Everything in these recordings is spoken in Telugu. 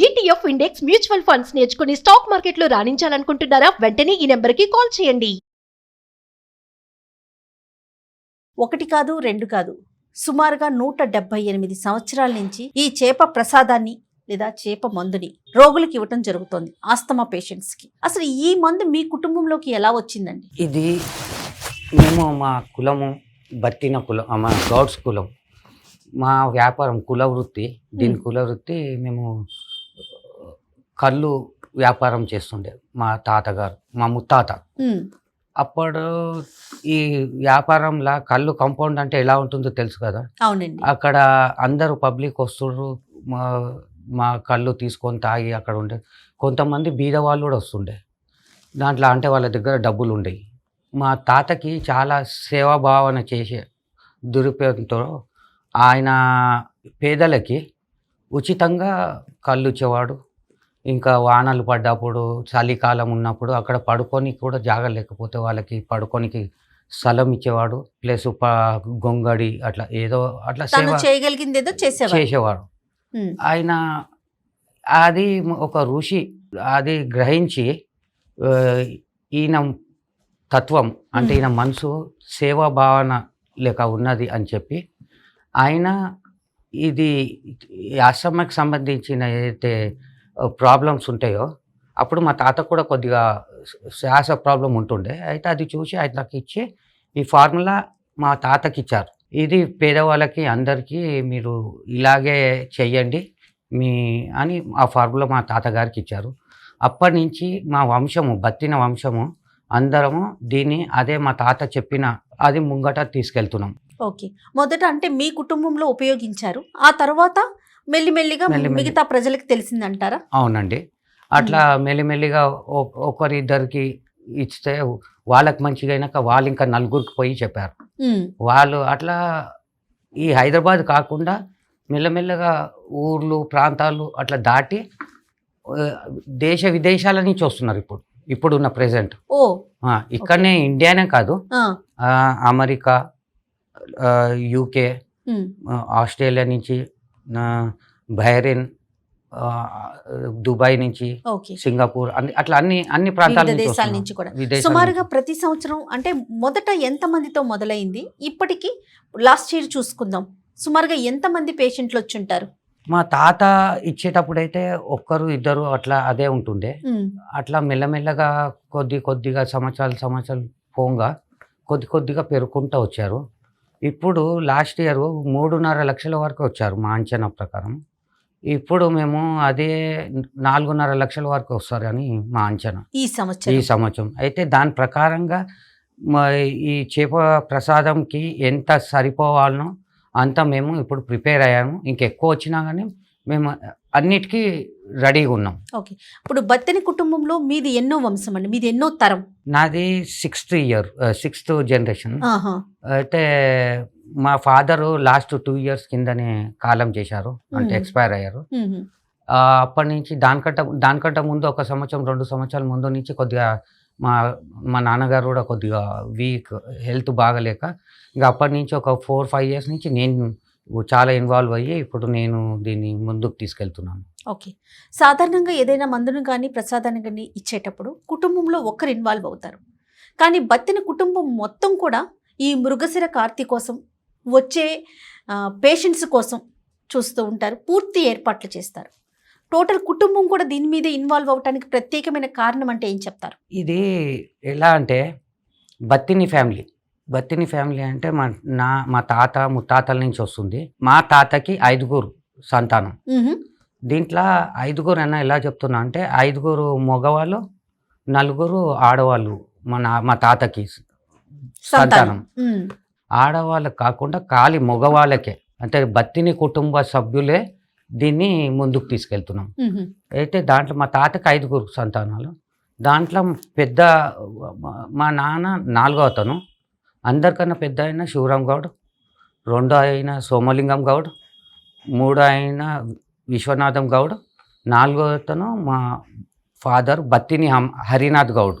ఈటీఎఫ్ ఇండెక్స్ మ్యూచువల్ ఫండ్స్ నేర్చుకుని స్టాక్ మార్కెట్లో రాణించాలనుకుంటున్నారా? వెంటనే ఈ నెంబర్కి కాల్ చేయండి. ఒకటి కాదు రెండు కాదు, సుమారుగా 178 సంవత్సరాల నుంచి ఈ చేప ప్రసాదాన్ని లేదా చేప మందుని రోగులకు ఇవ్వటం జరుగుతోంది, ఆస్తమా పేషెంట్స్కి. అసలు ఈ మందు మీ కుటుంబంలోకి ఎలా వచ్చిందండి? ఇది మేము మా కులము బట్టిన కులం, మా గౌడ్స్ కులం, మా వ్యాపారం కుల వృత్తి. దీని కుల వృత్తి మేము కళ్ళు వ్యాపారం చేస్తుండే మా తాతగారు, మా ముత్తాత. అప్పుడు ఈ వ్యాపారంలో కళ్ళు కాంపౌండ్ అంటే ఎలా ఉంటుందో తెలుసు కదా. అవునండి. అక్కడ అందరూ పబ్లిక్ వస్తుండ్రు, మా కళ్ళు తీసుకొని తాగి అక్కడ ఉండే కొంతమంది బీద వాళ్ళు కూడా వస్తుండే. దాంట్లో అంటే వాళ్ళ దగ్గర డబ్బులు ఉండేవి. మా తాతకి చాలా సేవాభావన చేసే దురుపయోగంతో ఆయన పేదలకి ఉచితంగా కళ్ళు ఇచ్చేవాడు. ఇంకా వానలు పడ్డప్పుడు, చలికాలం ఉన్నప్పుడు అక్కడ పడుకొని కూడా జాగా లేకపోతే వాళ్ళకి పడుకోనికి స్థలం ఇచ్చేవాడు. ప్లస్ గొంగడి అట్లా ఏదో అట్లా చేయగలిగింది ఏదో చేసేవాడు. ఆయన అది ఒక ఋషి అది గ్రహించి ఈయన తత్వం అంటే ఈయన మనసు సేవా భావన లేక ఉన్నది అని చెప్పి ఆయన ఇది ఆశ్రమకి సంబంధించిన ఏదైతే ప్రాబ్లమ్స్ ఉంటాయో అప్పుడు మా తాత కూడా కొద్దిగా శ్వాస ప్రాబ్లం ఉంటుండే. అయితే అది చూసి ఆయనకి ఇచ్చి ఈ ఫార్ములా మా తాతకి ఇచ్చారు. ఇది పేదవాళ్ళకి అందరికీ మీరు ఇలాగే చెయ్యండి అని ఆ ఫార్ములా మా తాతగారికి ఇచ్చారు. అప్పటి నుంచి మా వంశము బత్తిన వంశము అందరము దీన్ని అదే మా తాత చెప్పిన అది ముంగట తీసుకెళ్తున్నాం. ఓకే, మొదట అంటే మీ కుటుంబంలో ఉపయోగించారు, ఆ తర్వాత మెల్లిమెల్లిగా మిగతా ప్రజలకు తెలిసిందంటారా? అవునండి, అట్లా మెల్లిమెల్లిగా ఒకరిద్దరికి ఇస్తే వాళ్ళకి మంచిగా అయినాక వాళ్ళు ఇంకా నలుగురికి పోయి చెప్పారు. వాళ్ళు అట్లా ఈ హైదరాబాద్ కాకుండా మెల్లమెల్లగా ఊర్లు ప్రాంతాలు అట్లా దాటి దేశ విదేశాల నుంచి వస్తున్నారు ఇప్పుడున్న ప్రెసెంట్. ఇక్కడనే ఇండియానే కాదు, అమెరికా, యూకే, ఆస్ట్రేలియా నుంచి, బహ్రెయిన్, దుబాయ్ నుంచి, సింగపూర్, అట్లా అన్ని ప్రాంతాల నుంచి కూడా సుమారుగా ప్రతి సంవత్సరం. అంటే మొదట ఎంత మందితో మొదలైంది, ఇప్పటికి లాస్ట్ ఇయర్ చూసుకుందాం, సుమారుగా ఎంత మంది పేషెంట్లు వచ్చి ఉంటారు? మా తాత ఇచ్చేటప్పుడైతే ఒక్కరు ఇద్దరు అట్లా అదే ఉంటుండే. అట్లా మెల్లమెల్లగా కొద్దిగా సంవత్సరాలు పోగా కొద్దిగా పెరుగుకుంటూ వచ్చారు. ఇప్పుడు లాస్ట్ ఇయర్ 3.5 లక్షల వరకు వచ్చారు మా అంచనా ప్రకారం. ఇప్పుడు మేము అదే 4.5 లక్షల వరకు వస్తారని మా అంచనా ఈ సంవత్సరం. అయితే దాని ప్రకారంగా ఈ చేప ప్రసాదంకి ఎంత సరిపోవాలనో అంతా మేము ఇప్పుడు ప్రిపేర్ అయ్యాము. ఇంకెక్కువ వచ్చినా కానీ మేము అన్నిటికీ రెడీగా ఉన్నాం. ఓకే, ఇప్పుడు బత్తెని కుటుంబంలో మీది ఎన్నో వంశం అండి, మీది ఎన్నో తరం? నాది 6th జనరేషన్. అయితే మా ఫాదరు లాస్ట్ 2 years కిందనే కాలం చేశారు, అంటే ఎక్స్పైర్ అయ్యారు. అప్పటి నుంచి దానికంటే ముందు 1 సంవత్సరం 2 సంవత్సరాల ముందు నుంచి కొద్దిగా మా నాన్నగారు కూడా కొద్దిగా వీక్, హెల్త్ బాగలేక ఇంకా అప్పటి నుంచి ఒక 4-5 years నుంచి నేను చాలా ఇన్వాల్వ్ అయ్యి ఇప్పుడు నేను దీన్ని ముందుకు తీసుకెళ్తున్నాను. ఓకే, సాధారణంగా ఏదైనా మందును కానీ ప్రసాదాన్ని కానీ ఇచ్చేటప్పుడు కుటుంబంలో ఒక్కరు ఇన్వాల్వ్ అవుతారు, కానీ బత్తిన కుటుంబం మొత్తం కూడా ఈ మృగశిర కార్తీ కోసం వచ్చే పేషెంట్స్ కోసం చూస్తూ ఉంటారు, పూర్తి ఏర్పాట్లు చేస్తారు. టోటల్ కుటుంబం కూడా దీని మీద ఇన్వాల్వ్ అవడానికి ప్రత్యేకమైన కారణం అంటే ఏం చెప్తారు? ఇది ఎలా అంటే బత్తిని ఫ్యామిలీ అంటే మా తాత ముత్తాతల నుంచి వస్తుంది. మా తాతకి 5 సంతానం. దీంట్లో 5 అన్న ఎలా చెప్తున్నా అంటే 5 మగవాళ్ళు 4 ఆడవాళ్ళు మా తాతకి సంతానం. ఆడవాళ్ళకి కాకుండా ఖాళీ మగవాళ్ళకే, అంటే బత్తిని కుటుంబ సభ్యులే దీన్ని ముందుకు తీసుకెళ్తున్నాం. అయితే దాంట్లో మా తాతకి 5 సంతానాలు. దాంట్లో పెద్ద మా నాన్న 4వ అతను, అందరికన్నా పెద్ద అయిన శివరామ్ గౌడ్, 2వ అయిన సోమలింగం గౌడ్, 3వ అయిన విశ్వనాథం గౌడ్, 4వ అతను మా ఫాదర్ బత్తిని హరినాథ్ గౌడ్,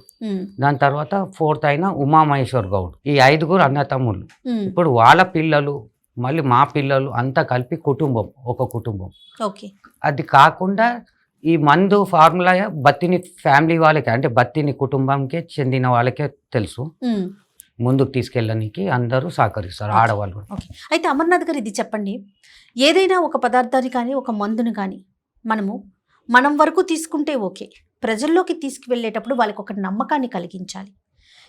దాని తర్వాత 4th అయిన ఉమామహేశ్వర్ గౌడ్. ఈ 5 అన్నతమ్ముళ్ళు. ఇప్పుడు వాళ్ళ పిల్లలు మళ్ళీ మా పిల్లలు అంతా కలిపి ఒక కుటుంబం. ఓకే, అది కాకుండా ఈ మందు ఫార్ములా బత్తిని ఫ్యామిలీ వాళ్ళకే అంటే బత్తిని కుటుంబంకే చెందిన వాళ్ళకే తెలుసు. ముందుకు తీసుకెళ్ళడానికి అందరూ సహకరిస్తారు, Okay. ఆడవాళ్ళు కూడా. ఓకే. అయితే అమర్నాథ్ గారు ఇది చెప్పండి, ఏదైనా ఒక పదార్థాన్ని కానీ ఒక మందుని కానీ మనం వరకు తీసుకుంటే ఓకే, ప్రజల్లోకి తీసుకువెళ్ళేటప్పుడు వాళ్ళకి ఒక నమ్మకాన్ని కలిగించాలి.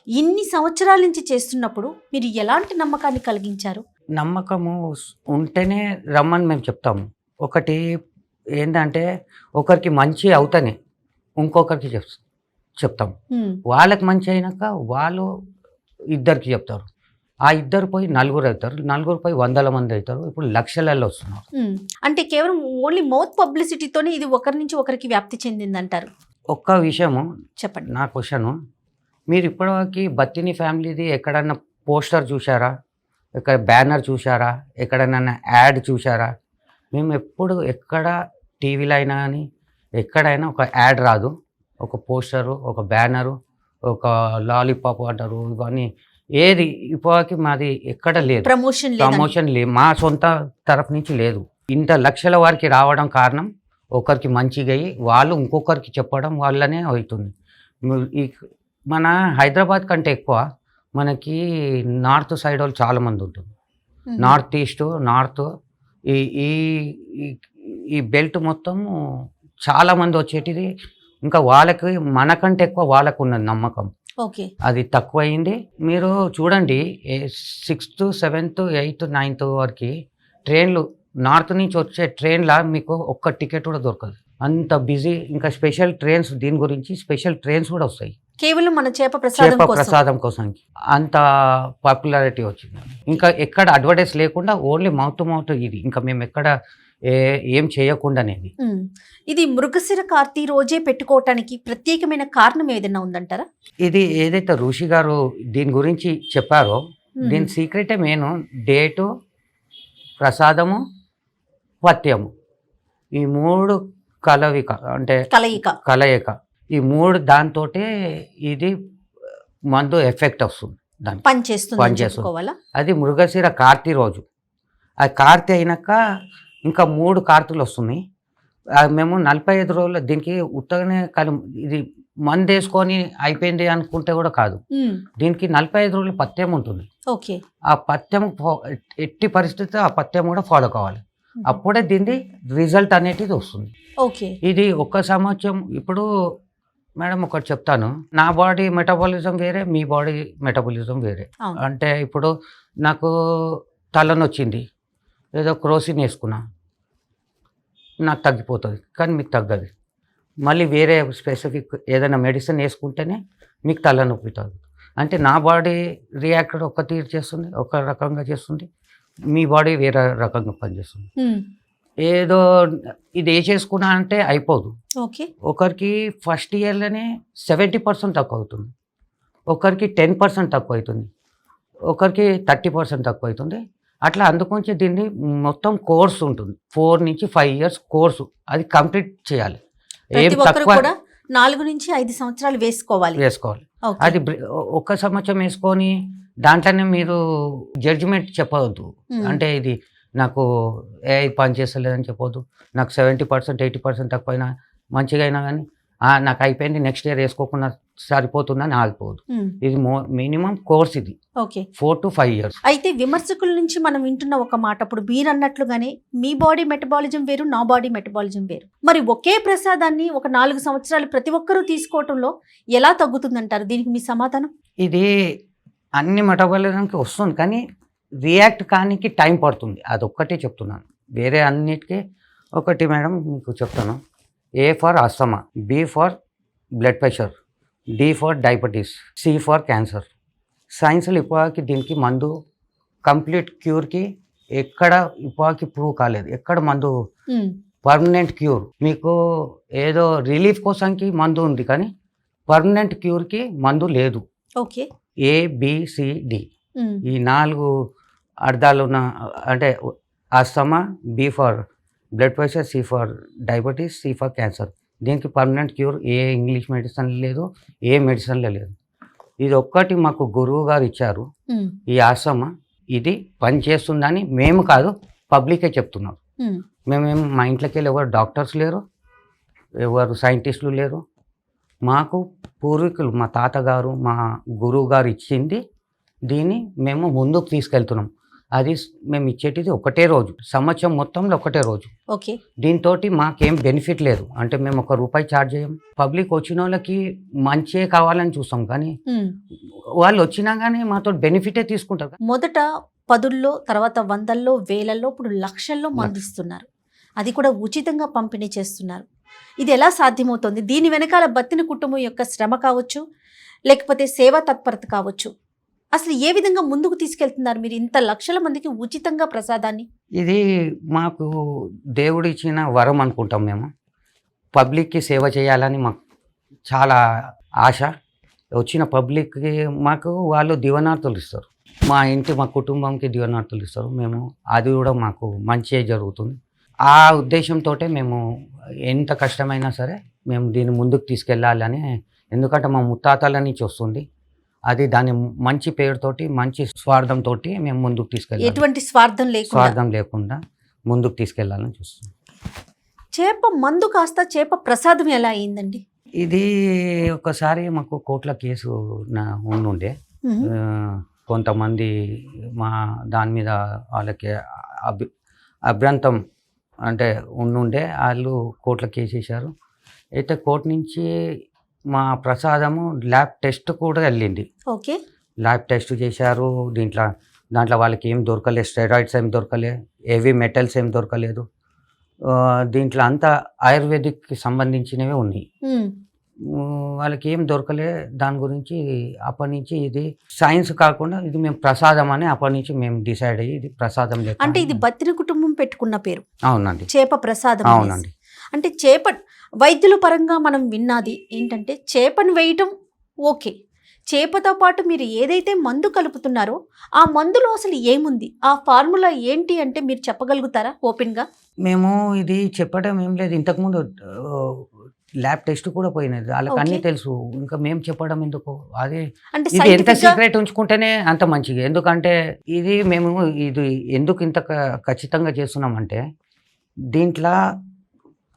ఇన్ని సంవత్సరాల నుంచి చేస్తున్నప్పుడు మీరు ఎలాంటి నమ్మకాన్ని కలిగించారు? నమ్మకము ఉంటేనే రమ్మని మేము చెప్తాము. ఒకటి ఏంటంటే ఒకరికి మంచి అవుతానే ఇంకొకరికి చెప్తాం. వాళ్ళకి మంచి అయినాక వాళ్ళు ఇద్దరికి చెప్తారు, ఆ ఇద్దరు పోయి నలుగురు అవుతారు, నలుగురు పోయి 100 మంది అవుతారు, ఇప్పుడు లక్షలలో వస్తున్నారు. అంటే కేవలం ఓన్లీ మౌత్ పబ్లిసిటీతోనే ఇది ఒకరి నుంచి ఒకరికి వ్యాప్తి చెందిందంటారు. ఒక్క విషయము చెప్పండి. నా క్వశ్చను, మీరు ఇప్పటివరకు బత్తిని ఫ్యామిలీది ఎక్కడన్నా పోస్టర్ చూసారా, ఎక్కడ బ్యానర్ చూసారా, ఎక్కడైనా యాడ్ చూసారా? మేము ఎక్కడ టీవీలో అయినా కానీ ఎక్కడైనా ఒక యాడ్ రాదు, ఒక పోస్టరు, ఒక బ్యానరు, ఒక లాలీపాప్ అంటారు, ఇవన్నీ ఏది ఇప్పటికి మాది ఎక్కడ లేదు. ప్రమోషన్ లేదు, మా సొంత తరఫు నుంచి లేదు. ఇంత లక్షల వారికి రావడం కారణం ఒకరికి మంచిగా అయ్యి వాళ్ళు ఇంకొకరికి చెప్పడం వల్లనే అవుతుంది. ఈ మన హైదరాబాద్ కంటే ఎక్కువ మనకి నార్త్ సైడ్ వాళ్ళు చాలామంది ఉంటుంది. నార్త్ ఈస్ట్, నార్త్ ఈ ఈ బెల్ట్ మొత్తం చాలామంది వచ్చేటిది. ఇంకా వాళ్ళకి మనకంటే ఎక్కువ వాళ్ళకు ఉన్నది నమ్మకం. ఓకే, అది తక్కువైంది. మీరు చూడండి 6th, 7th, 8th, 9th వరకు ట్రైన్లు నార్త్ నుంచి వచ్చే ట్రైన్లా మీకు ఒక్క టికెట్ కూడా దొరకదు, అంత బిజీ. ఇంకా స్పెషల్ ట్రైన్స్, దీని గురించి స్పెషల్ ట్రైన్స్ కూడా వస్తాయి కేవలం మన చేప ప్రసాదం కోసం. అంత పాపులారిటీ వచ్చింది. ఇంకా ఎక్కడ అడ్వర్టైజ్ లేకుండా ఓన్లీ మౌత్ టు మౌత్ ఇది. ఇంకా మేము ఎక్కడ ఏం చేయకుండానేది. ఇది మృగశిర కార్తీ రోజే పెట్టుకోవటానికి ప్రత్యేకమైన కారణం ఏదైనా ఉందంటారా? ఇది ఏదైతే ఋషి గారు దీని గురించి చెప్పారో దీని సీక్రెటే మెయిన్. డేటు, ప్రసాదము, పథ్యము, ఈ 3 కలయిక అంటే కలయిక, ఈ 3 దాంతోటే ఇది మందు ఎఫెక్ట్ వస్తుంది, దాన్ని పనిచేస్తుంది. అది మృగశిర కార్తీ రోజు. ఆ కార్తీ అయినాక ఇంకా 3 కార్తీలు వస్తున్నాయి. మేము 45 రోజులు దీనికి ఉత్తగానే ఇది మందు వేసుకొని అయిపోయింది అనుకుంటే కూడా కాదు. దీనికి 45 రోజులు పథ్యం ఉంటుంది. ఆ పథ్యం ఎట్టి పరిస్థితి ఆ పథ్యం కూడా ఫాలో కావాలి, అప్పుడే దీన్ని రిజల్ట్ అనేటిది వస్తుంది. ఇది 1 సంవత్సరం. ఇప్పుడు మేడం ఒకటి చెప్తాను, నా బాడీ మెటబాలిజం వేరే, మీ బాడీ మెటబాలిజం వేరే. అంటే ఇప్పుడు నాకు తలనొచ్చింది, ఏదో క్రోసిన్ వేసుకున్నా, నాకు తగ్గిపోతుంది, కానీ మీకు తగ్గదు. మళ్ళీ వేరే స్పెసిఫిక్ ఏదైనా మెడిసిన్ వేసుకుంటేనే మీకు తలనొప్పి తగ్గుతుంది. అంటే నా బాడీ రియాక్ట్ ఒక తీరు చేస్తుంది, ఒక రకంగా చేస్తుంది, మీ బాడీ వేరే రకంగా పనిచేస్తుంది. ఏదో ఇది చేసుకున్నా అంటే అయిపోదు. ఒకరికి ఫస్ట్ ఇయర్లోనే 70% తక్కువ అవుతుంది, ఒకరికి 10% తక్కువ అవుతుంది, ఒకరికి 30% తక్కువ అవుతుంది. అట్లా అందుకొంచి దీన్ని మొత్తం కోర్స్ ఉంటుంది, 4 నుంచి 5 years కోర్సు, అది కంప్లీట్ చేయాలి. ఏం తక్కువ 4 నుంచి 5 సంవత్సరాలు వేసుకోవాలి. అది 1 సంవత్సరం వేసుకొని దాంట్లోనే మీరు జడ్జిమెంట్ చెప్పవద్దు. అంటే ఇది నాకు పని చేస్తలేదని చెప్పొద్దు, నాకు 70%, 80% తక్కువైనా మంచిగా అయినా కానీ నాకు అయిపోయింది, నెక్స్ట్ ఇయర్ వేసుకోకుండా సరిపోతుందని ఆగిపోదు. ఇది మినిమం కోర్స్, ఇది 4 to 5 years. అయితే విమర్శకుల నుంచి మనం వింటున్న ఒక మాట, అప్పుడు మీరు అన్నట్లుగానే మీ బాడీ మెటబాలిజం వేరు, నా బాడీ మెటబాలిజం వేరు. మరి ఒకే ప్రసాదాన్ని ఒక 4 సంవత్సరాలు ప్రతి ఒక్కరూ తీసుకోవటంలో ఎలా తగ్గుతుందంటారు? దీనికి మీ సమాధానం? ఇది అన్ని మెటబాలిజంకి వస్తుంది, కానీ రియాక్ట్ కానికి టైం పడుతుంది, అదొక్కటే చెప్తున్నాను. వేరే అన్నిటికీ ఒకటి మేడం మీకు చెప్తాను. A for asthma, B for blood pressure, D for diabetes, C for cancer. సైన్స్లో ఇప్పటికి దీనికి మందు కంప్లీట్ క్యూర్కి ఎక్కడ ఇప్పటికి ప్రూవ్ కాలేదు. ఎక్కడ మందు పర్మనెంట్ క్యూర్, మీకు ఏదో రిలీఫ్ కోసంకి మందు ఉంది, కానీ పర్మనెంట్ క్యూర్కి మందు లేదు. ABCD ఈ 4 అర్థాలు ఉన్న, అంటే asthma, B for blood pressure, C for diabetes, C for cancer. దీనికి పర్మనెంట్ క్యూర్ ఏ ఇంగ్లీష్ మెడిసిన్ లేదు, ఏ మెడిసిన్లో లేదు. ఇది ఒక్కటి మాకు గురువు గారు ఇచ్చారు. ఈ ఆస్తమా ఇది పని చేస్తుందని మేము కాదు, పబ్లికే చెప్తున్నారు. మేమేం మా ఇంట్లోకి వెళ్ళి ఎవరు డాక్టర్స్ లేరు, ఎవరు సైంటిస్టులు లేరు. మాకు పూర్వీకులు మా తాతగారు మా గురువు గారు ఇచ్చింది దీన్ని మేము ముందుకు తీసుకెళ్తున్నాం. అది మేము ఇచ్చేటిది ఒకటే రోజు, సంవత్సరం మొత్తంలో ఒకటే రోజు. ఓకే. దీంతో మాకేం బెనిఫిట్ లేదు, అంటే మేము ₹1 ఛార్జ్ చేయం. పబ్లిక్ వచ్చిన వాళ్ళకి మంచే కావాలని చూస్తాం, కానీ వాళ్ళు వచ్చినా కానీ మాతో బెనిఫిటే తీసుకుంటారు. మొదట 10ల్లో, తర్వాత 100ల్లో, 1000ల్లో, ఇప్పుడు లక్షల్లో మందిస్తున్నారు. అది కూడా ఉచితంగా పంపిణీ చేస్తున్నారు. ఇది ఎలా సాధ్యమవుతుంది? దీని వెనకాల బత్తిన కుటుంబం యొక్క శ్రమ కావచ్చు, లేకపోతే సేవా తత్పరత కావచ్చు. అసలు ఏ విధంగా ముందుకు తీసుకెళ్తున్నారు మీరు ఇంత లక్షల మందికి ఉచితంగా ప్రసాదాన్ని? ఇది మాకు దేవుడు ఇచ్చిన వరం అనుకుంటాం. మేము పబ్లిక్కి సేవ చేయాలని మాకు చాలా ఆశ. వచ్చిన పబ్లిక్కి మాకు వాళ్ళు దీవెనార్తులు ఇస్తారు, మా కుటుంబంకి దీవెనార్తులు ఇస్తారు. మేము అది కూడా మాకు మంచిగా జరుగుతుంది. ఆ ఉద్దేశంతో మేము ఎంత కష్టమైనా సరే మేము దీన్ని ముందుకు తీసుకెళ్ళాలని, ఎందుకంటే మా ముత్తాతల నుంచి వస్తుంది అది. దాని మంచి పేరుతోటి, మంచి స్వార్థంతో మేము ముందుకు తీసుకెళ్ళాలి. ఎటువంటి స్వార్థం లేకుండా ముందుకు తీసుకెళ్లాలని చూస్తున్నాం. చేప మందు కాస్త చేప ప్రసాదం ఎలా అయిందండి? ఇది ఒకసారి మాకు కోర్టుల కేసు ఉండుండే. కొంతమంది మా దాని మీద వాళ్ళకి అభ్యంతరం అంటే ఉండుండే, వాళ్ళు కోర్టులో కేసు వేశారు. అయితే కోర్టు నుంచి మా ప్రసాదము ల్యాబ్ టెస్ట్ కూడా వెళ్ళింది. ఓకే. ల్యాబ్ టెస్ట్ చేశారు. దాంట్లో వాళ్ళకి ఏం దొరకలేదు, స్టెరాయిడ్స్ ఏం దొరకలేదు, హెవీ మెటల్స్ ఏం దొరకలేదు. దీంట్లో అంతా ఆయుర్వేదిక్కి సంబంధించినవే ఉన్నాయి. వాళ్ళకి ఏం దొరకలే. దాని గురించి అప్పటి నుంచి ఇది సైన్స్ కాకుండా ఇది మేము ప్రసాదం అని అప్పటి నుంచి మేము డిసైడ్ అయ్యి ఇది ప్రసాదం లేదు. అంటే ఇది బత్తిన కుటుంబం పెట్టుకున్న పేరు? అవునండి, చేప ప్రసాదం. అవునండి. అంటే చేప వైద్యుల పరంగా మనం విన్నది ఏంటంటే చేపను వేయటం ఓకే, చేపతో పాటు మీరు ఏదైతే మందు కలుపుతున్నారో ఆ మందులో అసలు ఏముంది, ఆ ఫార్ములా ఏంటి అంటే మీరు చెప్పగలుగుతారా ఓపెన్గా? మేము ఇది చెప్పడం ఏం లేదు. ఇంతకుముందు ల్యాబ్ టెస్ట్ కూడా పోయినది, వాళ్ళకి అన్నీ తెలుసు. ఇంకా మేము చెప్పడం ఎందుకు? అదే ఇది ఎంత సీక్రెట్ ఉంచుకుంటేనే అంత మంచిగా. ఎందుకంటే మేము ఎందుకు ఇంత ఖచ్చితంగా చేస్తున్నామంటే, దీంట్లో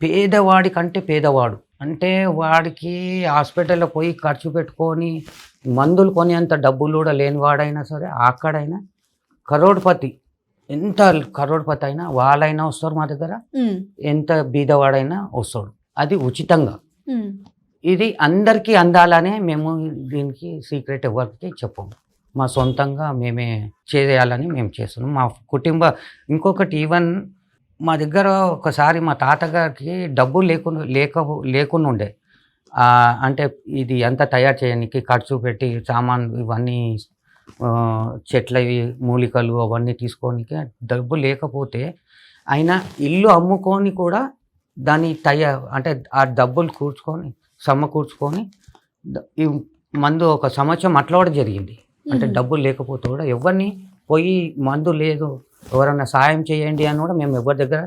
పేదవాడి కంటే పేదవాడు అంటే వాడికి హాస్పిటల్లో పోయి ఖర్చు పెట్టుకొని మందులు కొని అంత డబ్బులు కూడా లేనివాడైనా సరే, అక్కడైనా కరోడ్పతి, ఎంత కరోడ్పతి అయినా వాళ్ళైనా వస్తారు మా దగ్గర, ఎంత బీదవాడైనా వస్తాడు. అది ఉచితంగా. ఇది అందరికీ అందాలనే మేము దీనికి సీక్రెట్ ఎవరికి చెప్పము. మా సొంతంగా మేమే చేయాలని మేము చేస్తున్నాం. మా ఇంకొకటి ఈవెన్ మా దగ్గర ఒకసారి మా తాతగారికి డబ్బులు లేకుండా ఉండే. అంటే ఇది అంతా తయారు చేయడానికి ఖర్చు పెట్టి సామాన్ ఇవన్నీ చెట్లవి మూలికలు అవన్నీ తీసుకోనికి డబ్బు లేకపోతే ఆయన ఇల్లు అమ్ముకొని కూడా దాన్ని అంటే ఆ డబ్బులు సమకూర్చుకొని ఈ మందు ఒక సంవత్సరం అట్లా కూడా జరిగింది. అంటే డబ్బులు లేకపోతే కూడా ఎవరిని పోయి మందు లేదు ఎవరన్నా సాయం చేయండి అని కూడా మేము ఎవరి దగ్గర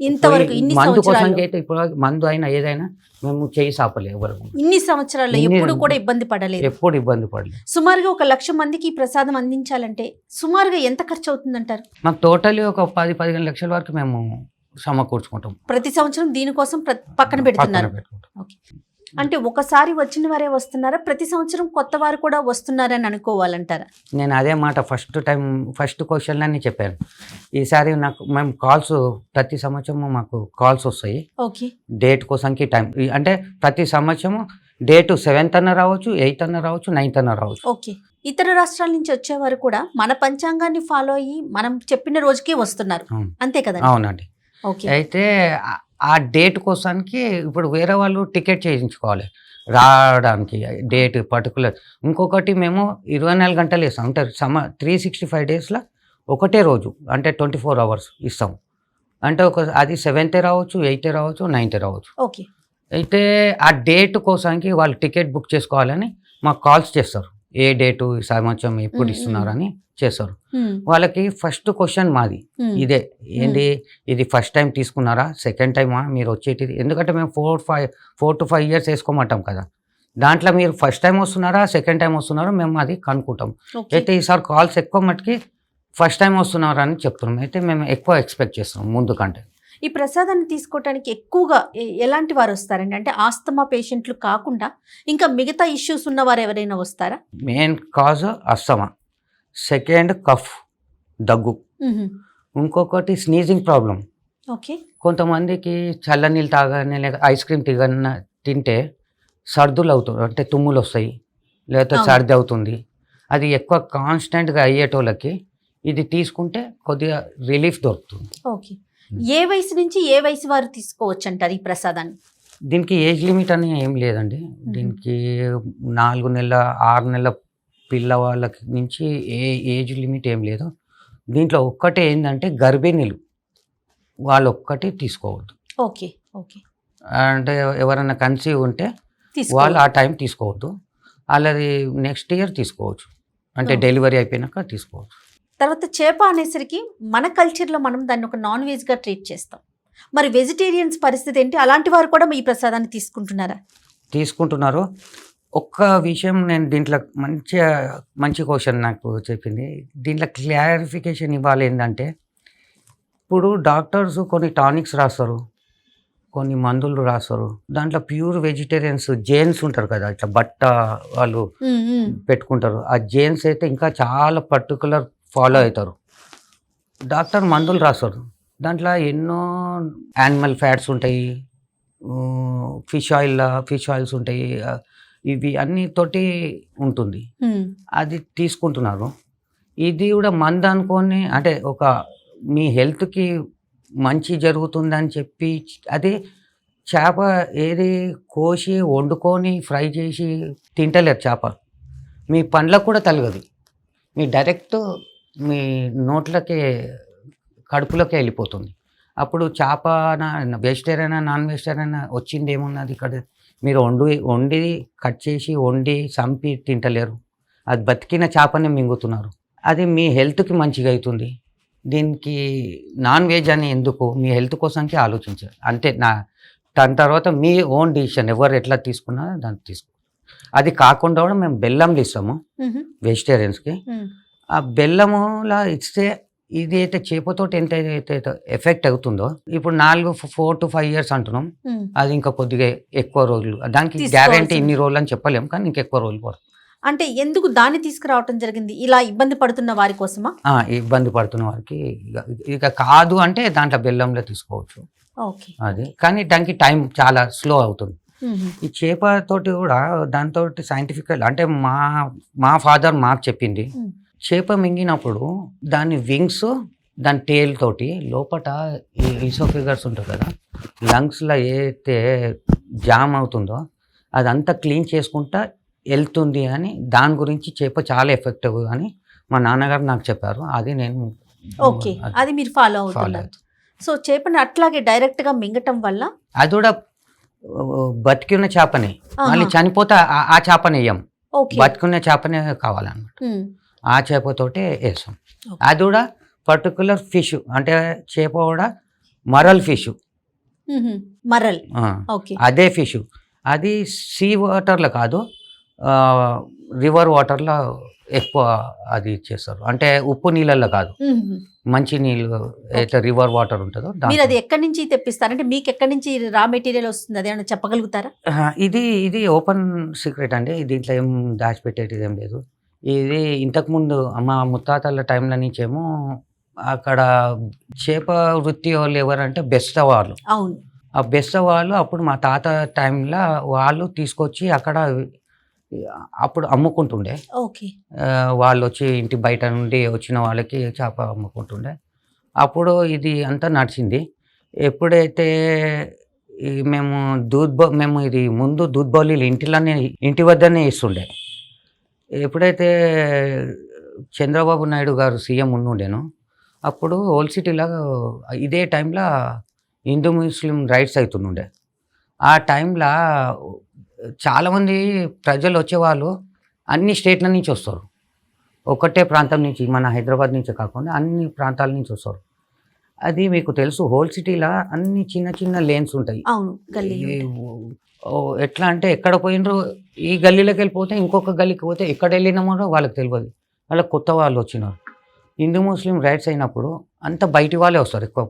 ఇంతవరకు మందు కోసం అయితే ఇప్పుడు మందు అయినా ఏదైనా మేము చేయి సాపలే ఎవరు. ఇన్ని సంవత్సరాలు ఎప్పుడు కూడా ఇబ్బంది పడలేదు. ఎప్పుడు ఇబ్బంది పడలేదు. సుమారుగా 1,00,000 మందికి ఈ ప్రసాదం అందించాలంటే సుమారుగా ఎంత ఖర్చు అవుతుందంటారు? మాకు టోటలీ ఒక 10-15 లక్షల వరకు మేము సమకూర్చుకుంటాం ప్రతి సంవత్సరం. దీనికోసం పక్కన పెడుతున్నారు. అంటే ఒకసారి వచ్చిన వారే వస్తున్నారా, ప్రతి సంవత్సరం కొత్త వారు కూడా వస్తున్నారని అనుకోవాలంటారా? నేను అదే మాట ఫస్ట్ క్వశ్చన్లన్నీ చెప్పాను. ఈసారి మేము కాల్స్ ప్రతి సంవత్సరం మాకు కాల్స్ వస్తాయి. ఓకే. డేట్ కోసంకి టైం అంటే ప్రతి సంవత్సరం డేట్ 7th అన్న రావచ్చు, 8th అన్న రావచ్చు, 9th అన్న రావచ్చు. ఓకే. ఇతర రాష్ట్రాల నుంచి వచ్చేవారు కూడా మన పంచాంగాన్ని ఫాలో అయ్యి మనం చెప్పిన రోజుకే వస్తున్నారు, అంతే కదా? అవునండి. అయితే ఆ డేట్ కోసానికి ఇప్పుడు వేరే వాళ్ళు టికెట్ చేయించుకోవాలి రావడానికి, డేట్ పర్టికులర్. ఇంకొకటి మేము 24 గంటలు ఇస్తాం. అంటే 365 డేస్లో ఒకటే రోజు, అంటే 24 hours ఇస్తాం. అంటే అది 7th రావచ్చు, 8th రావచ్చు, 9th రావచ్చు. ఓకే. అయితే ఆ డేట్ కోసానికి వాళ్ళు టికెట్ బుక్ చేసుకోవాలని మాకు కాల్స్ చేస్తారు. ఏ డేటు ఈ సంవత్సరం ఎప్పుడు ఇస్తున్నారని చేస్తారు. వాళ్ళకి ఫస్ట్ క్వశ్చన్ మాది ఇదే, ఏంటి ఇది ఫస్ట్ టైం తీసుకున్నారా, సెకండ్ టైమా మీరు వచ్చేటిది? ఎందుకంటే మేము 4 to 5 years వేసుకోమంటాం కదా. దాంట్లో మీరు ఫస్ట్ టైం వస్తున్నారా, సెకండ్ టైం వస్తున్నారో మేము అది కనుక్కుంటాం. అయితే ఈసారి కాల్స్ ఎక్కువ మట్టుకి ఫస్ట్ టైం వస్తున్నారా అని చెప్తున్నాం. అయితే మేము ఎక్కువ ఎక్స్పెక్ట్ చేస్తున్నాం ముందు కంటే. ఈ ప్రసాదాన్ని తీసుకోవటానికి ఎక్కువగా ఎలాంటి వారు వస్తారండి? అంటే ఆస్తమా పేషెంట్లు కాకుండా ఇంకా మిగతా ఇష్యూస్ ఉన్నవారు ఎవరైనా వస్తారా? Main cause asthma, second cough దగ్గు, ఇంకొకటి స్నీజింగ్ ప్రాబ్లం. ఓకే. కొంతమందికి చల్లనీళ్ళు తాగానే లేక ఐస్ క్రీమ్ తింటే సర్దులు అవుతుంది, అంటే తుమ్ములు వస్తాయి, లేకపోతే అవును. సర్ది అవుతుంది. అది ఎక్కువ కాన్స్టెంట్గా అయ్యేటోళ్ళకి ఇది తీసుకుంటే కొద్దిగా రిలీఫ్ దొరుకుతుంది. ఓకే. ఏ వయసు నుంచి ఏ వయసు వారు తీసుకోవచ్చు అంటారు ఈ ప్రసాదాన్ని? దీనికి ఏజ్ లిమిట్ అని ఏం లేదండి. దీనికి 4 నెలల 6 నెలల పిల్లవాళ్ళకి నుంచి ఏజ్ లిమిట్ ఏం లేదు. దీంట్లో ఒక్కటే ఏంటంటే గర్భిణీలు వాళ్ళు ఒక్కటి తీసుకోవద్దు. ఓకే. ఓకే. అంటే ఎవరైనా కన్సీవ్ ఉంటే తీసుకో. వాళ్ళు ఆ టైం తీసుకోవద్దు. అలాది నెక్స్ట్ ఇయర్ తీసుకోవచ్చు, అంటే ఓ. డెలివరీ అయిపోయినాక తీసుకోవచ్చు. తర్వాత చేప అనేసరికి మన కల్చర్లో మనం దాన్ని ఒక నాన్ వెజ్గా ట్రీట్ చేస్తాం. మరి వెజిటేరియన్స్ పరిస్థితి ఏంటి? అలాంటి వారు కూడా ఈ ప్రసాదాన్ని తీసుకుంటున్నారా? తీసుకుంటున్నారు. ఒక్క విషయం నేను దీంట్లో మంచి క్వశ్చన్ నాకు చెప్పింది. దీంట్లో క్లారిఫికేషన్ ఇవ్వాలి. ఏంటంటే ఇప్పుడు డాక్టర్స్ కొన్ని టానిక్స్ రాస్తారు, కొన్ని మందులు రాస్తారు. దాంట్లో ప్యూర్ వెజిటేరియన్స్ జైన్స్ ఉంటారు కదా, ఇట్లా బట్ట వాళ్ళు పెట్టుకుంటారు. ఆ జైన్స్ అయితే ఇంకా చాలా పర్టికులర్ ఫాలో అవుతారు. డాక్టర్ మందులు రాస్తారు, దాంట్లో ఎన్నో యానిమల్ ఫ్యాట్స్ ఉంటాయి, ఫిష్ ఆయిల్స్ ఉంటాయి, ఇవి అన్నితోటి ఉంటుంది. అది తీసుకుంటున్నారు. ఇది కూడా మందు అనుకొని, అంటే ఒక మీ హెల్త్కి మంచి జరుగుతుందని చెప్పి అది చేప ఏది కోసి వండుకొని ఫ్రై చేసి తింటలేరు. చేప మీ పండ్లకు కూడా తలగదు, మీ డైరెక్ట్ మీ నోట్లకే కడుపులోకి వెళ్ళిపోతుంది. అప్పుడు చేప వెజిటేరియన్ నాన్ వెజిటేరియన్ వచ్చింది ఏమున్నది ఇక్కడ? మీరు వండి కట్ చేసి వండి చంపి తింటలేరు, అది బతికిన చేపనే మింగుతున్నారు. అది మీ హెల్త్కి మంచిగా అవుతుంది. దీనికి నాన్ వెజ్ అని ఎందుకు? మీ హెల్త్ కోసంకి ఆలోచించారు అంతే. దాని తర్వాత మీ ఓన్ డిసిషన్, ఎవరు ఎట్లా తీసుకున్నా దాన్ని తీసుకో. అది కాకుండా కూడా మేము బెల్లంలు ఇస్తాము వెజిటేరియన్స్కి. ఆ బెల్లములా ఇస్తే ఇది అయితే చేపతోటి ఎంత అయితే ఎఫెక్ట్ అవుతుందో, ఇప్పుడు 4 to 5 years అంటున్నాం, అది ఇంకా కొద్దిగా ఎక్కువ రోజులు. దానికి గ్యారంటీ ఇన్ని రోజులు అని చెప్పలేము, కానీ ఇంకెక్కువ రోజులు పడుతుంది. అంటే ఎందుకు దాన్ని తీసుకురావటం జరిగింది? ఇలా ఇబ్బంది పడుతున్న వారి కోసమా? ఇబ్బంది పడుతున్న వారికి ఇక కాదు అంటే దాంట్లో బెల్లంలో తీసుకోవచ్చు. ఓకే. అది కానీ దానికి టైం చాలా స్లో అవుతుంది. ఈ చేపతోటి కూడా దాంతో సైంటిఫిక్, అంటే మా ఫాదర్ మాకు చెప్పింది, చేప మింగినప్పుడు దాని వింగ్స్ దాని టేల్ తోటి లోపట ఈసోఫిగస్ ఉంటుంది కదా, లంగ్స్లో ఏదైతే జామ్ అవుతుందో అదంతా క్లీన్ చేసుకుంటా వెళ్తుంది అని, దాని గురించి చేప చాలా ఎఫెక్టివ్ అని మా నాన్నగారు నాకు చెప్పారు. అది నేను ఓకే, అది మీరు ఫాలో అవుతున్నారు. సో చేపని అట్లాగే డైరెక్ట్గా మింగటం వల్ల అది కూడా బతికిన చేపని మళ్ళీ చనిపోతే ఆ చేపని వేయం, బతికున్న చేపనే కావాలన్నమాట. ఆ చేపతోటే వేసాం. అది కూడా పర్టికులర్ ఫిష్, అంటే చేప కూడా మరల్ ఫిష్, మరల్. అదే ఫిష్. అది సీ వాటర్లో కాదు, రివర్ వాటర్లో ఎక్కువ అది చేస్తారు. అంటే ఉప్పు నీళ్ళల్లో కాదు, మంచి నీళ్ళు అయితే రివర్ వాటర్ ఉంటుందో. మీరు అది ఎక్కడి నుంచి తెప్పిస్తారంటే మీకు ఎక్కడి నుంచి రా మెటీరియల్ వస్తుంది, అదేమన్నా చెప్పగలుగుతారా? ఇది ఓపెన్ సీక్రెట్ అండి, దీంట్లో ఏం దాచిపెట్టేది ఏం లేదు. ఇది ఇంతకుముందు మా ముత్తాతల టైంలో నుంచేమో అక్కడ చేప వృత్తి వాళ్ళు ఎవరంటే బెస్ట్ వాళ్ళు. అవును. ఆ బెస్ట్ వాళ్ళు అప్పుడు మా తాత టైంలో వాళ్ళు తీసుకొచ్చి అక్కడ అప్పుడు అమ్ముకుంటుండే. ఓకే. వాళ్ళు వచ్చి ఇంటి బయట నుండి వచ్చిన వాళ్ళకి చేప అమ్ముకుంటుండే. అప్పుడు ఇది అంతా నడిచింది. ఎప్పుడైతే మేము ఇది ముందు దూద్ బౌలీలు ఇంటి వద్దనే ఇస్తుండే. ఎప్పుడైతే చంద్రబాబు నాయుడు గారు సీఎం ఉండుండేనో అప్పుడు ఓల్డ్ సిటీలో ఇదే టైంలో హిందూ ముస్లిం రైట్స్ అవుతుండే. ఆ టైంలో చాలామంది ప్రజలు వచ్చేవాళ్ళు అన్ని స్టేట్ల నుంచి వస్తారు, ఒకటే ప్రాంతం నుంచి, మన హైదరాబాద్ నుంచి కాకుండా అన్ని ప్రాంతాల నుంచి వస్తారు. అది మీకు తెలుసు, హోల్ సిటీలో అన్ని చిన్న చిన్న లేన్స్ ఉంటాయి. ఎట్లా అంటే ఎక్కడ పోయినరో ఈ గల్లీలోకి వెళ్ళిపోతే ఇంకొక గల్లీకి పోతే ఎక్కడ వెళ్ళినామో వాళ్ళకి తెలియదు. వాళ్ళకి కొత్త వాళ్ళు వచ్చినారు. హిందూ ముస్లిం రైట్స్ అయినప్పుడు అంత బయటి వాళ్ళే వస్తారు ఎక్కువ.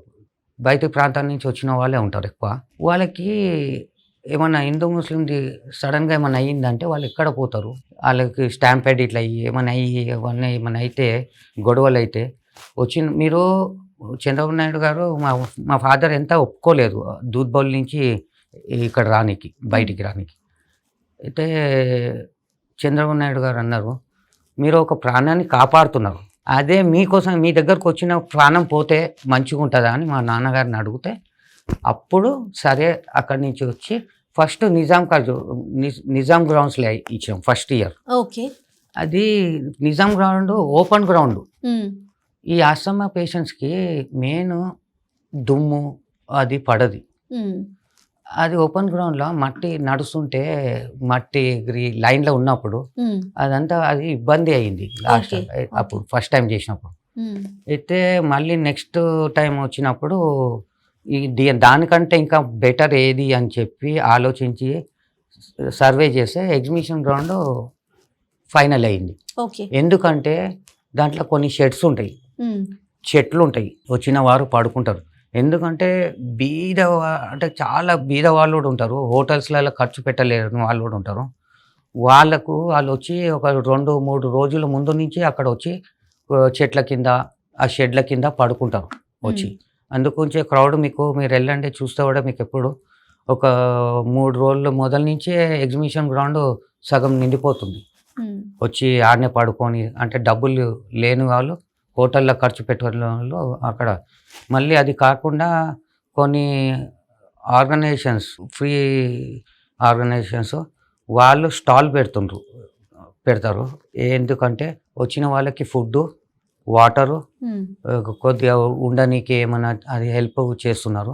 బయట ప్రాంతాల నుంచి వచ్చిన వాళ్ళే ఉంటారు ఎక్కువ. వాళ్ళకి ఏమన్నా హిందూ ముస్లింది సడన్గా ఏమన్నా అయ్యిందంటే వాళ్ళు ఎక్కడ పోతారు? వాళ్ళకి స్టాంపెడ్ ఇట్లా అయ్యి ఏమన్నా అయ్యి ఏమన్నా అయితే గొడవలు అయితే మీరు చంద్రబాబు నాయుడు గారు మా ఫాదర్ ఎంత ఒప్పుకోలేదు దూద్ బౌల్ నుంచి ఇక్కడ రానికి, బయటికి రానికి. అయితే చంద్రబాబు నాయుడు గారు అన్నారు, మీరు ఒక ప్రాణాన్ని కాపాడుతున్నారు, అదే మీకోసం మీ దగ్గరకు వచ్చిన ప్రాణం పోతే మంచిగా ఉంటుందా అని మా నాన్నగారిని అడిగితే అప్పుడు సరే అక్కడి నుంచి వచ్చి ఫస్ట్ నిజాం గ్రౌండ్స్లో ఇచ్చాం ఫస్ట్ ఇయర్. ఓకే. అది నిజాం గ్రౌండ్ ఓపెన్ గ్రౌండ్. ఈ ఆస్తమా పేషెంట్స్కి మెయిన్ దుమ్ము అది పడది. అది ఓపెన్ గ్రౌండ్లో మట్టి నడుస్తుంటే మట్టి ఎగిరి లైన్లో ఉన్నప్పుడు అదంతా అది ఇబ్బంది అయింది లాస్ట్ అప్పుడు ఫస్ట్ టైం చేసినప్పుడు. అయితే మళ్ళీ నెక్స్ట్ టైం వచ్చినప్పుడు దానికంటే ఇంకా బెటర్ ఏది అని చెప్పి ఆలోచించి సర్వే చేస్తే ఎగ్జిబిషన్ గ్రౌండ్ ఫైనల్ అయింది. ఎందుకంటే దాంట్లో కొన్ని షెడ్స్ ఉంటాయి, చెట్లు ఉంటాయి, వచ్చిన వారు పడుకుంటారు. ఎందుకంటే అంటే చాలా బీద వాళ్ళు కూడా ఉంటారు, హోటల్స్లలో ఖర్చు పెట్టలేని వాళ్ళు కూడా ఉంటారు. వాళ్ళు వచ్చి ఒక 2-3 రోజుల ముందు నుంచి అక్కడ వచ్చి చెట్ల కింద ఆ షెడ్ల కింద పడుకుంటారు వచ్చి. అందుకొంచే క్రౌడ్ మీరు వెళ్ళండి చూస్తే కూడా మీకు ఎప్పుడు ఒక 3 రోజుల మొదల నుంచే ఎగ్జిబిషన్ గ్రౌండ్ సగం నిండిపోతుంది. వచ్చి ఆడనే పడుకొని, అంటే డబ్బులు లేని వాళ్ళు హోటల్లో ఖర్చు పెట్టే వాళ్ళు అక్కడ. మళ్ళీ అది కాకుండా కొన్ని ఆర్గనైజేషన్స్, ఫ్రీ ఆర్గనైజేషన్స్ వాళ్ళు స్టాల్ పెడతారు. ఎందుకంటే వచ్చిన వాళ్ళకి ఫుడ్డు, వాటరు, కొద్దిగా ఉండడానికి ఏమైనా అది హెల్ప్ చేస్తున్నారు.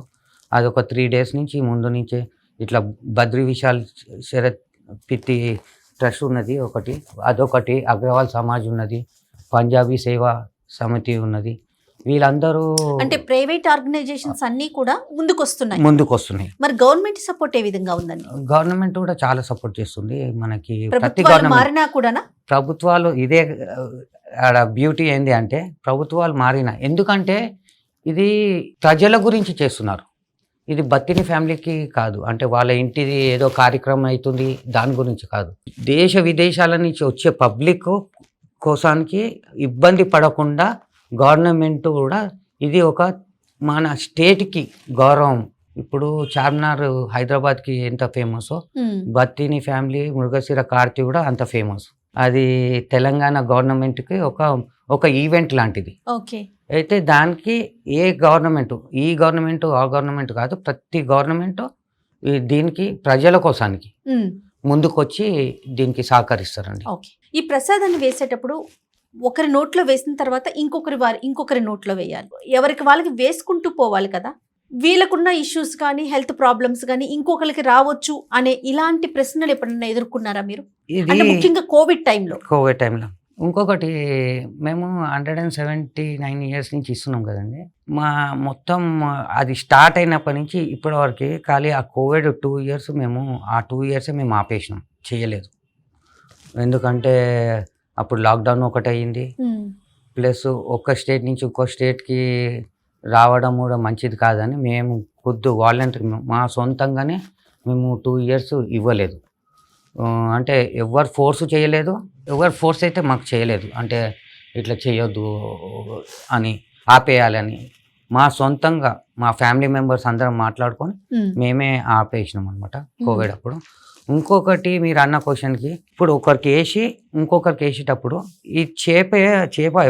అది ఒక 3 days నుంచి ముందు నుంచే ఇట్లా బద్రీ విశాల్ శరత్ పిత్తి ట్రస్ట్ ఉన్నది ఒకటి, అదొకటి, అగ్రవాల్ సమాజ్ ఉన్నది, పంజాబీ సేవా సమితి ఉన్నది. వీళ్ళందరూ అంటే ప్రైవేట్ ఆర్గనైజేషన్స్ అన్నీ కూడా ముందుకు వస్తున్నాయి. మరి గవర్నమెంట్ సపోర్ట్ ఏ విధంగా ఉందండి? గవర్నమెంట్ కూడా చాలా సపోర్ట్ చేస్తుంది మనకి. ప్రతి మారినా కూడా ప్రభుత్వాలు ఇదే బ్యూటీ ఏంది అంటే ప్రభుత్వాలు మారినా, ఎందుకంటే ఇది ప్రజల గురించి చేస్తున్నారు, ఇది బత్తిని ఫ్యామిలీకి కాదు. అంటే వాళ్ళ ఇంటిది ఏదో కార్యక్రమం అవుతుంది దాని గురించి కాదు. దేశ విదేశాల నుంచి వచ్చే పబ్లిక్ కోసానికి ఇబ్బంది పడకుండా గవర్నమెంట్ కూడా ఇది ఒక మన స్టేట్కి గౌరవం. ఇప్పుడు చార్మినార్ హైదరాబాద్కి ఎంత ఫేమస్, బత్తిని ఫ్యామిలీ మృగశిర కార్తీ కూడా అంత ఫేమస్. అది తెలంగాణ గవర్నమెంట్కి ఒక ఈవెంట్ లాంటిది. అయితే దానికి ఏ గవర్నమెంట్, ఈ గవర్నమెంట్ ఆ గవర్నమెంట్ కాదు, ప్రతి గవర్నమెంట్ దీనికి ప్రజల కోసానికి ముందుకొచ్చి దీనికి సహకరిస్తారండి. ఈ ప్రసాదాన్ని వేసేటప్పుడు ఒకరి నోట్లో వేసిన తర్వాత ఇంకొకరి నోట్లో వేయాలి, ఎవరికి వాళ్ళకి వేసుకుంటూ పోవాలి కదా. వీళ్ళకున్న ఇష్యూస్ కానీ హెల్త్ ప్రాబ్లమ్స్ కానీ ఇంకొకరికి రావచ్చు అనే ఇలాంటి ప్రశ్నలు ఎప్పుడన్నా ఎదుర్కొన్నారా మీరు? ముఖ్యంగా కోవిడ్ టైంలో. ఇంకొకటి, మేము 179 years నుంచి ఇస్తున్నాం కదండి. మొత్తం అది స్టార్ట్ అయినప్పటి నుంచి ఇప్పటి వరకు ఖాళీ ఆ కోవిడ్ 2 years మేము 2 years మేము ఆపేసినాం, చేయలేదు. ఎందుకంటే అప్పుడు లాక్డౌన్ ఒకటి అయ్యింది, ప్లస్ ఒక్క స్టేట్ నుంచి ఇంకో స్టేట్కి రావడం కూడా మంచిది కాదని మేము వాలంటరీ మా సొంతంగానే మేము 2 years ఇవ్వలేదు. అంటే ఎవరు ఫోర్స్ చేయలేదు, ఎవరు ఫోర్స్ అయితే మాకు చేయలేదు, అంటే ఇట్లా చేయొద్దు అని ఆపేయాలని. మా సొంతంగా మా ఫ్యామిలీ మెంబర్స్ అందరం మాట్లాడుకొని మేమే ఆపేసినాం అనమాట కోవిడ్ అప్పుడు. ఇంకొకటి మీరు అన్న క్వశ్చన్కి, ఇప్పుడు ఒకరికి వేసి ఇంకొకరికి వేసేటప్పుడు ఈ చేప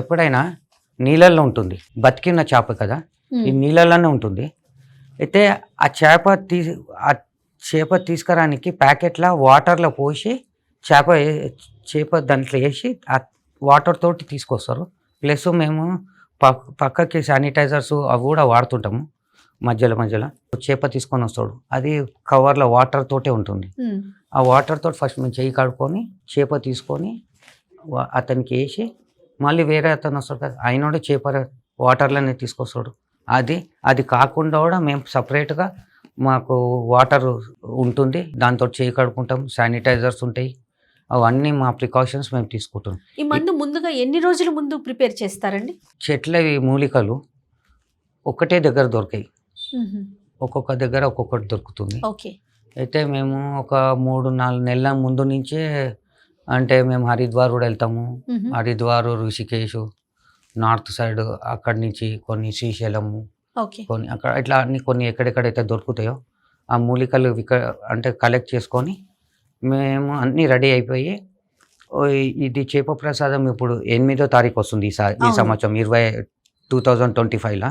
ఎప్పుడైనా నీళ్ళల్లో ఉంటుంది, బతికిన చేప కదా, ఈ నీళ్ళల్లోనే ఉంటుంది. అయితే ఆ చేప తీసుకురానికి ప్యాకెట్ల వాటర్లో పోసి చేప దాంట్లో వేసి ఆ వాటర్ తోటి తీసుకొస్తారు. ప్లస్ మేము పక్కకి శానిటైజర్స్ అవి కూడా వాడుతుంటాము. మధ్యలో చేప తీసుకొని వస్తాడు, అది కవర్లో వాటర్ తోటే ఉంటుంది. ఆ వాటర్ తోటి ఫస్ట్ మేము చెయ్యి కడుక్కొని చేప తీసుకొని అతనికి వేసి మళ్ళీ వేరే అతను వస్తాడు కదా, ఆయన కూడా చేప వాటర్లోనే తీసుకొస్తాడు. అది కాకుండా కూడా మేము సపరేట్గా మాకు వాటర్ ఉంటుంది, దాంతో చేయి కడుక్కుంటాం, శానిటైజర్స్ ఉంటాయి, అవన్నీ మా ప్రికాషన్స్ మేము తీసుకుంటాం. ఈ మందు ముందుగా ఎన్ని రోజుల ముందు ప్రిపేర్ చేస్తారండి? చెట్లవి మూలికలు ఒకటే దగ్గర దొరికాయి, ఒక్కొక్క దగ్గర ఒక్కొక్కటి దొరుకుతుంది. ఓకే. అయితే మేము ఒక 3-4 నెలల ముందు నుంచే అంటే మేము హరిద్వార్ కూడా వెళ్తాము. హరిద్వార్, ఋషికేశ్, నార్త్ సైడ్ అక్కడి నుంచి కొన్ని శ్రీశైలము, ఓకే. కొన్ని అక్కడ ఇట్లా అన్ని కొన్ని ఎక్కడెక్కడైతే దొరుకుతాయో ఆ మూలికలు అంటే కలెక్ట్ చేసుకొని మేము అన్నీ రెడీ అయిపోయి ఇది చేప ప్రసాదం ఇప్పుడు 8వ తారీఖు వస్తుంది ఈ అవును. సంవత్సరం 2025లో.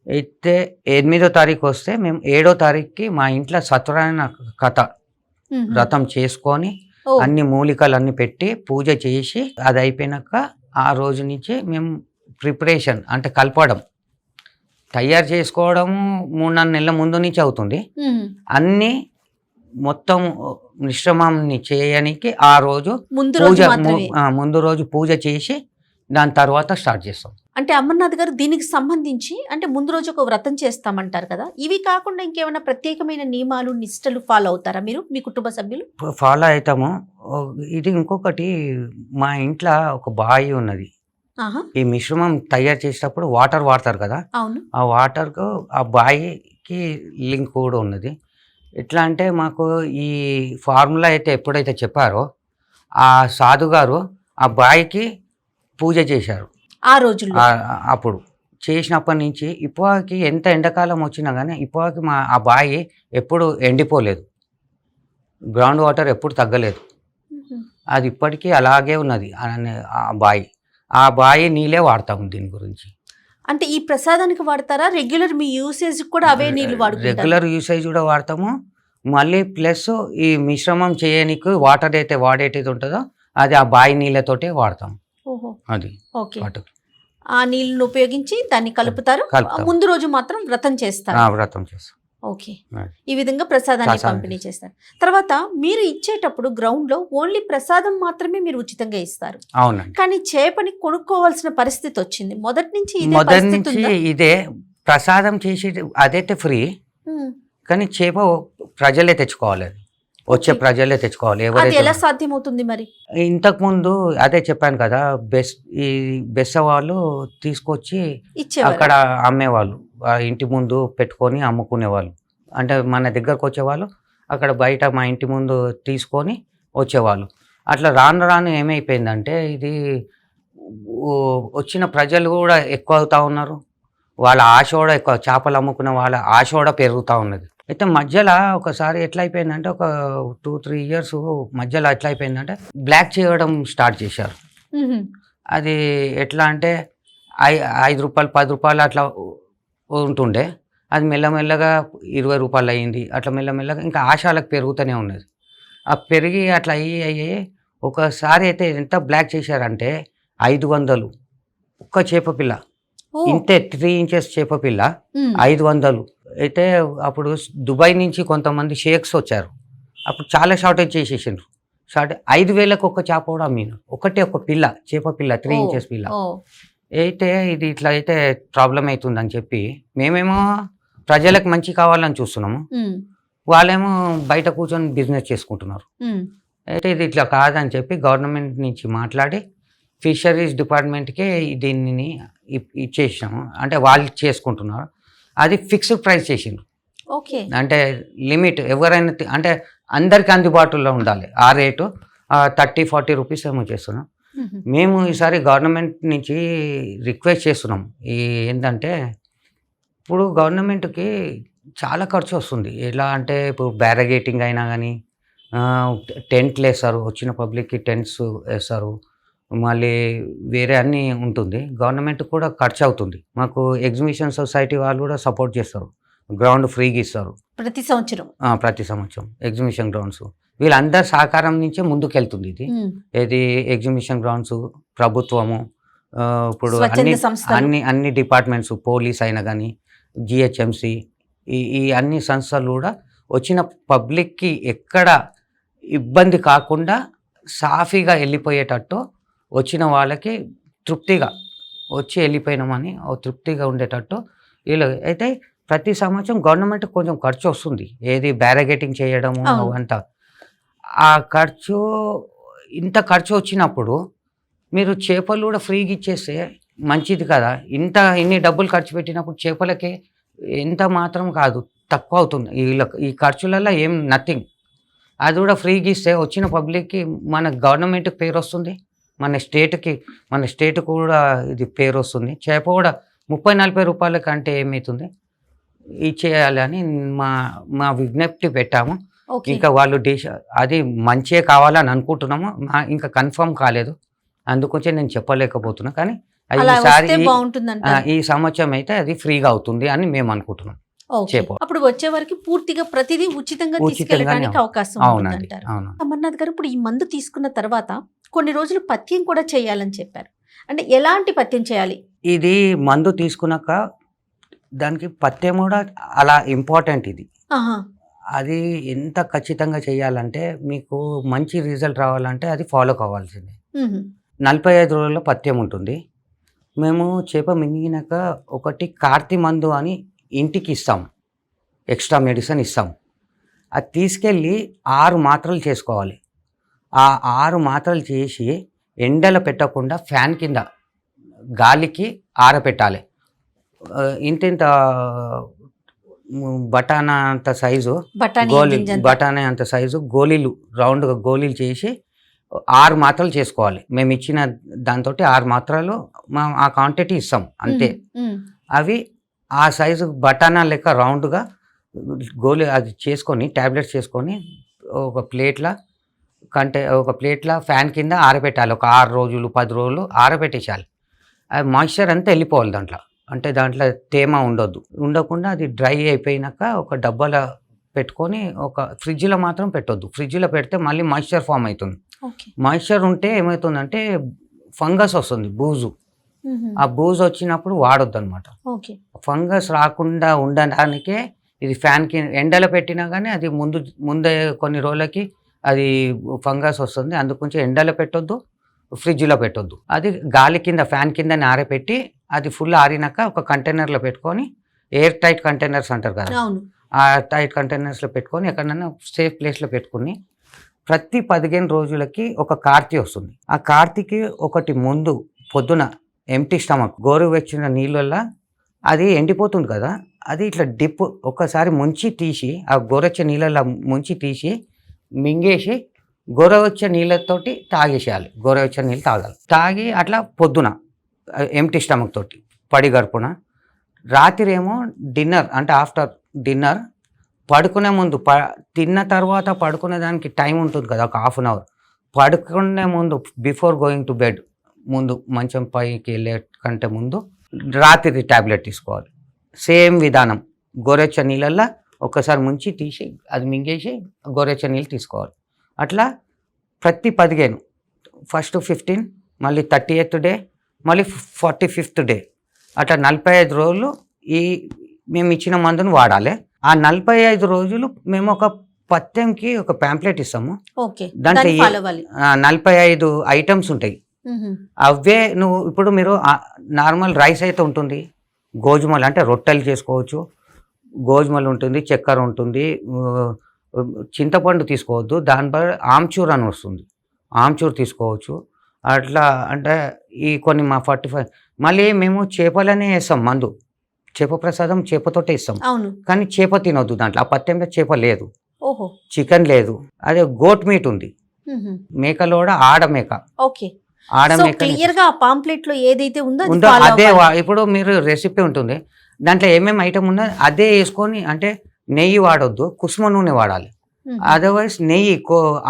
అయితే 8వ తారీఖు వస్తే మేము 7వ తారీఖుకి మా ఇంట్లో సత్యనారాయణ కథ వ్రతం చేసుకొని ఓ, అన్ని మూలికలు అన్ని పెట్టి పూజ చేసి అది అయిపోయినాక ఆ రోజు నుంచి మేము ప్రిపరేషన్ అంటే కలపడం తయారు చేసుకోవడం 3-4 నెలల ముందు నుంచి అవుతుంది. అన్నీ మొత్తం మిశ్రమాన్ని చేయడానికి ఆ రోజు ముందు పూజ రోజు మాత్రమే. ముందు రోజు పూజ చేసి దాని తర్వాత స్టార్ట్ చేస్తాం. అంటే అమర్నాథ్ గారు దీనికి సంబంధించి అంటే ముందు రోజు ఒక వ్రతం చేస్తామంటారు కదా, ఇవి కాకుండా ఇంకేమైనా ప్రత్యేకమైన నియమాలు నిష్టలు ఫాలో అవుతారా మీరు, మీ కుటుంబ సభ్యులు? ఫాలో అవుతాము. ఇది ఇంకొకటి, మా ఇంట్లో ఒక బావి ఉన్నది. ఆహా, ఈ మిశ్రమం తయారు చేసేటప్పుడు వాటర్ వాడతారు కదా, అవును. ఆ వాటర్కు ఆ బావికి లింక్ కూడా ఉన్నది. ఎట్లా అంటే మాకు ఈ ఫార్ములా అయితే ఎప్పుడైతే చెప్పారో ఆ సాధు గారు ఆ బావికి పూజ చేశారు. ఆ రోజుల్లో అప్పుడు చేసినప్పటి నుంచి ఇప్పటికి ఎంత ఎండాకాలం వచ్చినా కానీ ఇప్పటికి ఆ బావి ఎప్పుడు ఎండిపోలేదు, గ్రౌండ్ వాటర్ ఎప్పుడు తగ్గలేదు. అది ఇప్పటికీ అలాగే ఉన్నది ఆ బావి నీళ్ళే వాడతాము దీని గురించి. అంటే ఈ ప్రసాదానికి వాడతారా, రెగ్యులర్ మీ యూసేజ్ కూడా అవే నీళ్లు వాడుకుంటారా? రెగ్యులర్ యూసేజ్ కూడా వాడతాము. మళ్ళీ ప్లస్ ఈ మిశ్రమం చేయడానికి వాటర్ అయితే వాడేటిది ఉంటుందో అది ఆ బావి నీళ్ళతోటే వాడతాం. ఓహో, అది ఓకే. వాటర్ ఆ నీళ్ళను ఉపయోగించి దాన్ని కలుపుతారు. కలుపుతాం. ముందు రోజు మాత్రం వ్రతం చేస్తారు. వ్రతం చేస్తాం. ఓకే. Right. ఈ విధంగా ప్రసాదాన్ని ప్రసాదం పంపిణీ చేస్తారు. తర్వాత మీరు ఇచ్చేటప్పుడు గ్రౌండ్ లో ఓన్లీ ప్రసాదం మాత్రమే మీరు ఉచితంగా ఇస్తారు, అవునండి. కానీ చేపని కొనుక్కోవాల్సిన పరిస్థితి వచ్చింది. మొదటి నుంచి ఇదే మొదటి పరిస్థితి నుంచి ఉందా? ఇదే ప్రసాదం చేసి అదైతే ఫ్రీ, ఉమ్. కానీ చేప ప్రజలే తెచ్చుకోవాలి. అది వచ్చే Okay. ప్రజలే తెచ్చుకోవాలి. అది ఎవరైతే ఎలా సాధ్యమవుతుంది మరి? ఇంతకు ముందు అదే చెప్పాను కదా, ఈ బెస్స వాళ్ళు తీసుకొచ్చి ఇచ్చేవారు. అక్కడ అమ్మేవాళ్ళు, ఆ ఇంటి ముందు పెట్టుకొని అమ్ముకునేవాళ్ళు. అంటే మన దగ్గరకు వచ్చేవాళ్ళు, అక్కడ బయట మా ఇంటి ముందు తీసుకొని వచ్చేవాళ్ళు. అట్లా రాను రాను ఏమైపోయిందంటే ఇది వచ్చిన ప్రజలు కూడా ఎక్కువ అవుతా ఉన్నారు, వాళ్ళ ఆశ కూడా ఎక్కువ, చేపలు అమ్ముకునే వాళ్ళ ఆశ కూడా పెరుగుతూ ఉన్నది. అయితే మధ్యలో ఒకసారి ఎట్లా అయిపోయిందంటే ఒక 2-3 ఇయర్స్ మధ్యలో ఎట్లా అయిపోయిందంటే బ్లాక్ చేయడం స్టార్ట్ చేశారు. ఉహుం. అది ఎట్లా అంటే 5 రూపాయలు 10 రూపాయలు అట్లా ఉంటుండే, అది మెల్లమెల్లగా 20 రూపాయలు అయ్యింది. అట్లా మెల్లమెల్లగా ఇంకా ఆశాలకు పెరుగుతూనే ఉన్నది. ఆ పెరిగి అట్లా అయ్యి ఒకసారి అయితే ఎంత బ్లాక్ చేశారంటే 500 ఒక్క చేప పిల్ల, ఓ. ఇంతే 3 ఇంచెస్ చేప పిల్ల ఉమ్. 500. అయితే అప్పుడు దుబాయ్ నుంచి కొంతమంది షేక్స్ వచ్చారు, అప్పుడు చాలా షార్టేజ్ చేసేసిండ్రు. 5,000కు ఒక చేప కూడా అమ్మిను, ఒక పిల్ల చేప పిల్ల 3 ఓ. ఇంచెస్ పిల్ల. ఓ. అయితే ఇది ఇట్లా అయితే ప్రాబ్లం అవుతుందని చెప్పి మేమేమో ప్రజలకు మంచి కావాలని చూస్తున్నాము, ఉమ్. వాళ్ళేమో బయట కూర్చొని బిజినెస్ చేసుకుంటున్నారు. ఉమ్. అయితే ఇది ఇట్లా కాదని చెప్పి గవర్నమెంట్ నుంచి మాట్లాడి ఫిషరీస్ డిపార్ట్మెంట్కే దీనిని ఇచ్చేసినాము. అంటే వాళ్ళు చేసుకుంటున్నారు, అది ఫిక్స్డ్ ప్రైస్ చేసిండ్రు. ఓకే. అంటే లిమిట్ ఎవరైనా అంటే అందరికి అందుబాటులో ఉండాలి ఆ రేటు. 30-40 రూపీస్ ఏమో చేస్తున్నాం. ఉహుం. మేము ఈసారి గవర్నమెంట్ నుంచి రిక్వెస్ట్ చేస్తున్నాం, ఏంటంటే ఇప్పుడు గవర్నమెంట్కి చాలా ఖర్చు వస్తుంది. ఎలా అంటే ఇప్పుడు బ్యారగేటింగ్ అయినా కానీ టెంట్లు వేస్తారు, వచ్చిన పబ్లిక్కి టెంట్స్ వేస్తారు, మళ్ళీ వేరే అన్నీ ఉంటుంది. గవర్నమెంట్ కూడా ఖర్చు అవుతుంది. మాకు ఎగ్జిబిషన్ సొసైటీ వాళ్ళు కూడా సపోర్ట్ చేస్తారు, గ్రౌండ్ ఫ్రీగా ఇస్తారు ప్రతి సంవత్సరం. ప్రతి సంవత్సరం ఎగ్జిబిషన్ గ్రౌండ్స్. వీళ్ళందరి సహకారం నుంచే ముందుకెళ్తుంది ఇది. ఉమ్. ఏది ఎగ్జిబిషన్ గ్రౌండ్స్, ప్రభుత్వము, ఇప్పుడు స్వచ్ఛంద సంస్థలు. అన్ని డిపార్ట్మెంట్స్, పోలీస్ అయినా కానీ జిహెచ్ఎంసి, ఈ అన్ని సంస్థలు కూడా వచ్చిన పబ్లిక్కి ఎక్కడ ఇబ్బంది కాకుండా సాఫీగా వెళ్ళిపోయేటట్టు, వచ్చిన వాళ్ళకి తృప్తిగా వచ్చి వెళ్ళిపోయినామని తృప్తిగా ఉండేటట్టు వీళ్ళు. అయితే ప్రతి సంవత్సరం గవర్నమెంట్ కొంచెం ఖర్చు వస్తుంది, ఏది బ్యారగేటింగ్ చేయడము అవును. అవంతా. ఆ ఖర్చు ఇంత ఖర్చు వచ్చినప్పుడు మీరు చేపలు కూడా ఫ్రీగా ఇచ్చేస్తే మంచిది కదా. ఇన్ని డబ్బులు ఖర్చు పెట్టినప్పుడు చేపలకి ఎంత మాత్రం కాదు, తక్కువ అవుతుంది. ఈ ఖర్చులలో ఏం నథింగ్. అది కూడా ఫ్రీగా ఇస్తే వచ్చిన పబ్లిక్కి మన గవర్నమెంట్కి పేరు వస్తుంది, మన స్టేట్కి కూడా ఇది పేరు వస్తుంది. చేప కూడా 30-40 రూపాయల కంటే ఏమవుతుంది ఇచ్చేయాలని మా విజ్ఞప్తి పెట్టాము. ఓకే. ఇంకా వాళ్ళు అది మంచిగా కావాలని అనుకుంటున్నాము, ఇంకా కన్ఫర్మ్ కాలేదు, అందుకొచ్చే నేను చెప్పలేకపోతున్నా. కానీ అది అలా ఈసారి వస్తే బాగుంటుందంటారు. ఈ సంవత్సరం అయితే అది ఫ్రీగా అవుతుంది అని మేము అనుకుంటున్నాం. ఓకే. చేప. అప్పుడు వచ్చే వరకు పూర్తిగా ప్రతిదీ ఉచితంగా ఉచితంగానే తీసుకెళ్ళడానికి అవకాశం అవునండి, ఉంటుందంటారు. అవును. అమర్నాథ్ గారు, ఇప్పుడు ఈ మందు తీసుకున్న తర్వాత కొన్ని రోజులు పథ్యం కూడా చేయాలని చెప్పారు. అంటే ఎలాంటి పథ్యం చేయాలి? ఇది మందు తీసుకున్నాక దానికి పథ్యం కూడా అలా ఇంపార్టెంట్. ఇది ఆహా. అది ఎంత ఖచ్చితంగా చేయాలంటే మీకు మంచి రిజల్ట్ రావాలంటే అది ఫాలో కావాల్సిందే. మ్మ్. 45 రోజుల్లో పథ్యం ఉంటుంది. మేము చేప మింగినాక ఒకటి కార్తీ మందు అని ఇంటికి ఇస్తాం, ఎక్స్ట్రా మెడిసిన్ ఇస్తాం. అది తీసుకెళ్ళి 6 మాత్రలు చేసుకోవాలి. ఆ 6 మాత్రలు చేసి ఎండలో పెట్టకుండా ఫ్యాన్ కింద గాలికి ఆరబెట్టాలి. ఇంత బటానా అంత సైజు బటానా అంత సైజు గోళీలు, రౌండ్గా గోళీలు చేసి 6 మాత్రలు చేసుకోవాలి. మేము ఇచ్చిన దాంతో 6 మాత్రలు ఆ క్వాంటిటీ ఇస్తాం అంతే. అవి ఆ సైజు బటానా లెక్క రౌండ్గా గోళీ అది చేసుకొని ట్యాబ్లెట్స్ చేసుకొని ఒక ప్లేట్లో ఫ్యాన్ కింద ఆరబెట్టాలి. ఒక 6 రోజులు 10 రోజులు ఆరబెట్టేసాలి. అది మాయిశ్చర్ అంతా వెళ్ళిపోవాలి దాంట్లో, అంటే దాంట్లో తేమ ఉండకుండా అది డ్రై అయిపోయినాక ఒక డబ్బాలో పెట్టుకొని ఒక ఫ్రిడ్జ్లో మాత్రం పెట్టొద్దు. ఫ్రిడ్జ్లో పెడితే మళ్ళీ మాయిశ్చర్ ఫామ్ అవుతుంది. మాయిశ్చర్ ఉంటే ఏమవుతుందంటే ఫంగస్ వస్తుంది, బూజు. ఆ బూజు వచ్చినప్పుడు వాడొద్దు అనమాట. ఫంగస్ రాకుండా ఉండడానికే ఇది ఫ్యాన్కి ఎండలో పెట్టినా కానీ అది ముందే కొన్ని రోజులకి అది ఫంగస్ వస్తుంది. అందుకొంచెం ఎండలో పెట్టొద్దు, ఫ్రిడ్జ్లో పెట్టొద్దు. అది గాలి కింద ఫ్యాన్ కింద ఆరబెట్టి అది ఫుల్ ఆరినాక ఒక కంటైనర్లో పెట్టుకొని, ఎయిర్ టైట్ కంటైనర్స్ అంటారు కదా, ఆ టైట్ కంటైనర్స్లో పెట్టుకొని ఎక్కడైనా సేఫ్ ప్లేస్లో పెట్టుకుని ప్రతి 15 రోజులకి ఒక కార్తీ వస్తుంది. ఆ కార్తీకి ఒకటి ముందు పొద్దున ఎంప్టీ స్టమక్ గోరువెచ్చిన నీళ్ళల్లో అది ఎండిపోతుంది కదా, అది ఇట్లా డిప్ ఒక్కసారి ముంచి తీసి ఆ గోరెచ్చ నీళ్ళల్లో ముంచి తీసి మింగేసి గోరవెచ్చ నీళ్ళతోటి తాగేసేయాలి. గోరవెచ్చ నీళ్ళు తాగి అట్లా పొద్దున ఎంప్టీ స్టమక్ తోటి పడి గడుపున. రాత్రి ఏమో డిన్నర్ అంటే ఆఫ్టర్ డిన్నర్ పడుకునే ముందు తిన్న తర్వాత పడుకునే దానికి టైం ఉంటుంది కదా, ఒక 1/2 అవర్. పడుకునే ముందు బిఫోర్ గోయింగ్ టు బెడ్ ముందు, మంచం పైకి వెళ్ళే కంటే ముందు రాత్రి ట్యాబ్లెట్ తీసుకోవాలి. సేమ్ విధానం, గోరెచ్చ నీళ్ళల్లో ఒక్కసారి ముంచి తీసి అది మింగేసి గోరెచ్చ నీళ్ళు తీసుకోవాలి. అట్లా ప్రతి 15, ఫస్ట్ 15, మళ్ళీ 38th డే, మళ్ళీ 45th డే, అట్లా 45 రోజులు మేము ఇచ్చిన మందును వాడాలి. ఆ 45 రోజులు మేము ఒక పథ్యంకి ఒక ప్యాంప్లెట్ ఇస్తాము. దాంట్లో 45 ఐటమ్స్ ఉంటాయి. అవే ఇప్పుడు మీరు నార్మల్ రైస్ అయితే ఉంటుంది, గోధుమలు అంటే రొట్టెలు చేసుకోవచ్చు, గోధుమలు ఉంటుంది, చక్కెర ఉంటుంది, చింతపండు తీసుకోవద్దు, దానిపై ఆమ్చూర్ అని వస్తుంది, ఆమ్చూర్ తీసుకోవచ్చు. అట్లా అంటే ఈ కొన్ని మా 45. మళ్ళీ మేము చేపలనే వేస్తాం మందు, చేప ప్రసాదం చేపతోటే ఇస్తాం. కానీ చేప తినొద్దు దాంట్లో, ఆ పథ్యంలో చేప లేదు, చికెన్ లేదు. అదే గోట్ మీట్ ఉంది, మేకలో కూడా ఆడమేక. అదే ఇప్పుడు మీరు రెసిపీ ఉంటుంది దాంట్లో ఏమేమి ఐటమ్ ఉన్నది అదే వేసుకొని, అంటే నెయ్యి వాడొద్దు, కుసుమ నూనె వాడాలి. అదర్వైజ్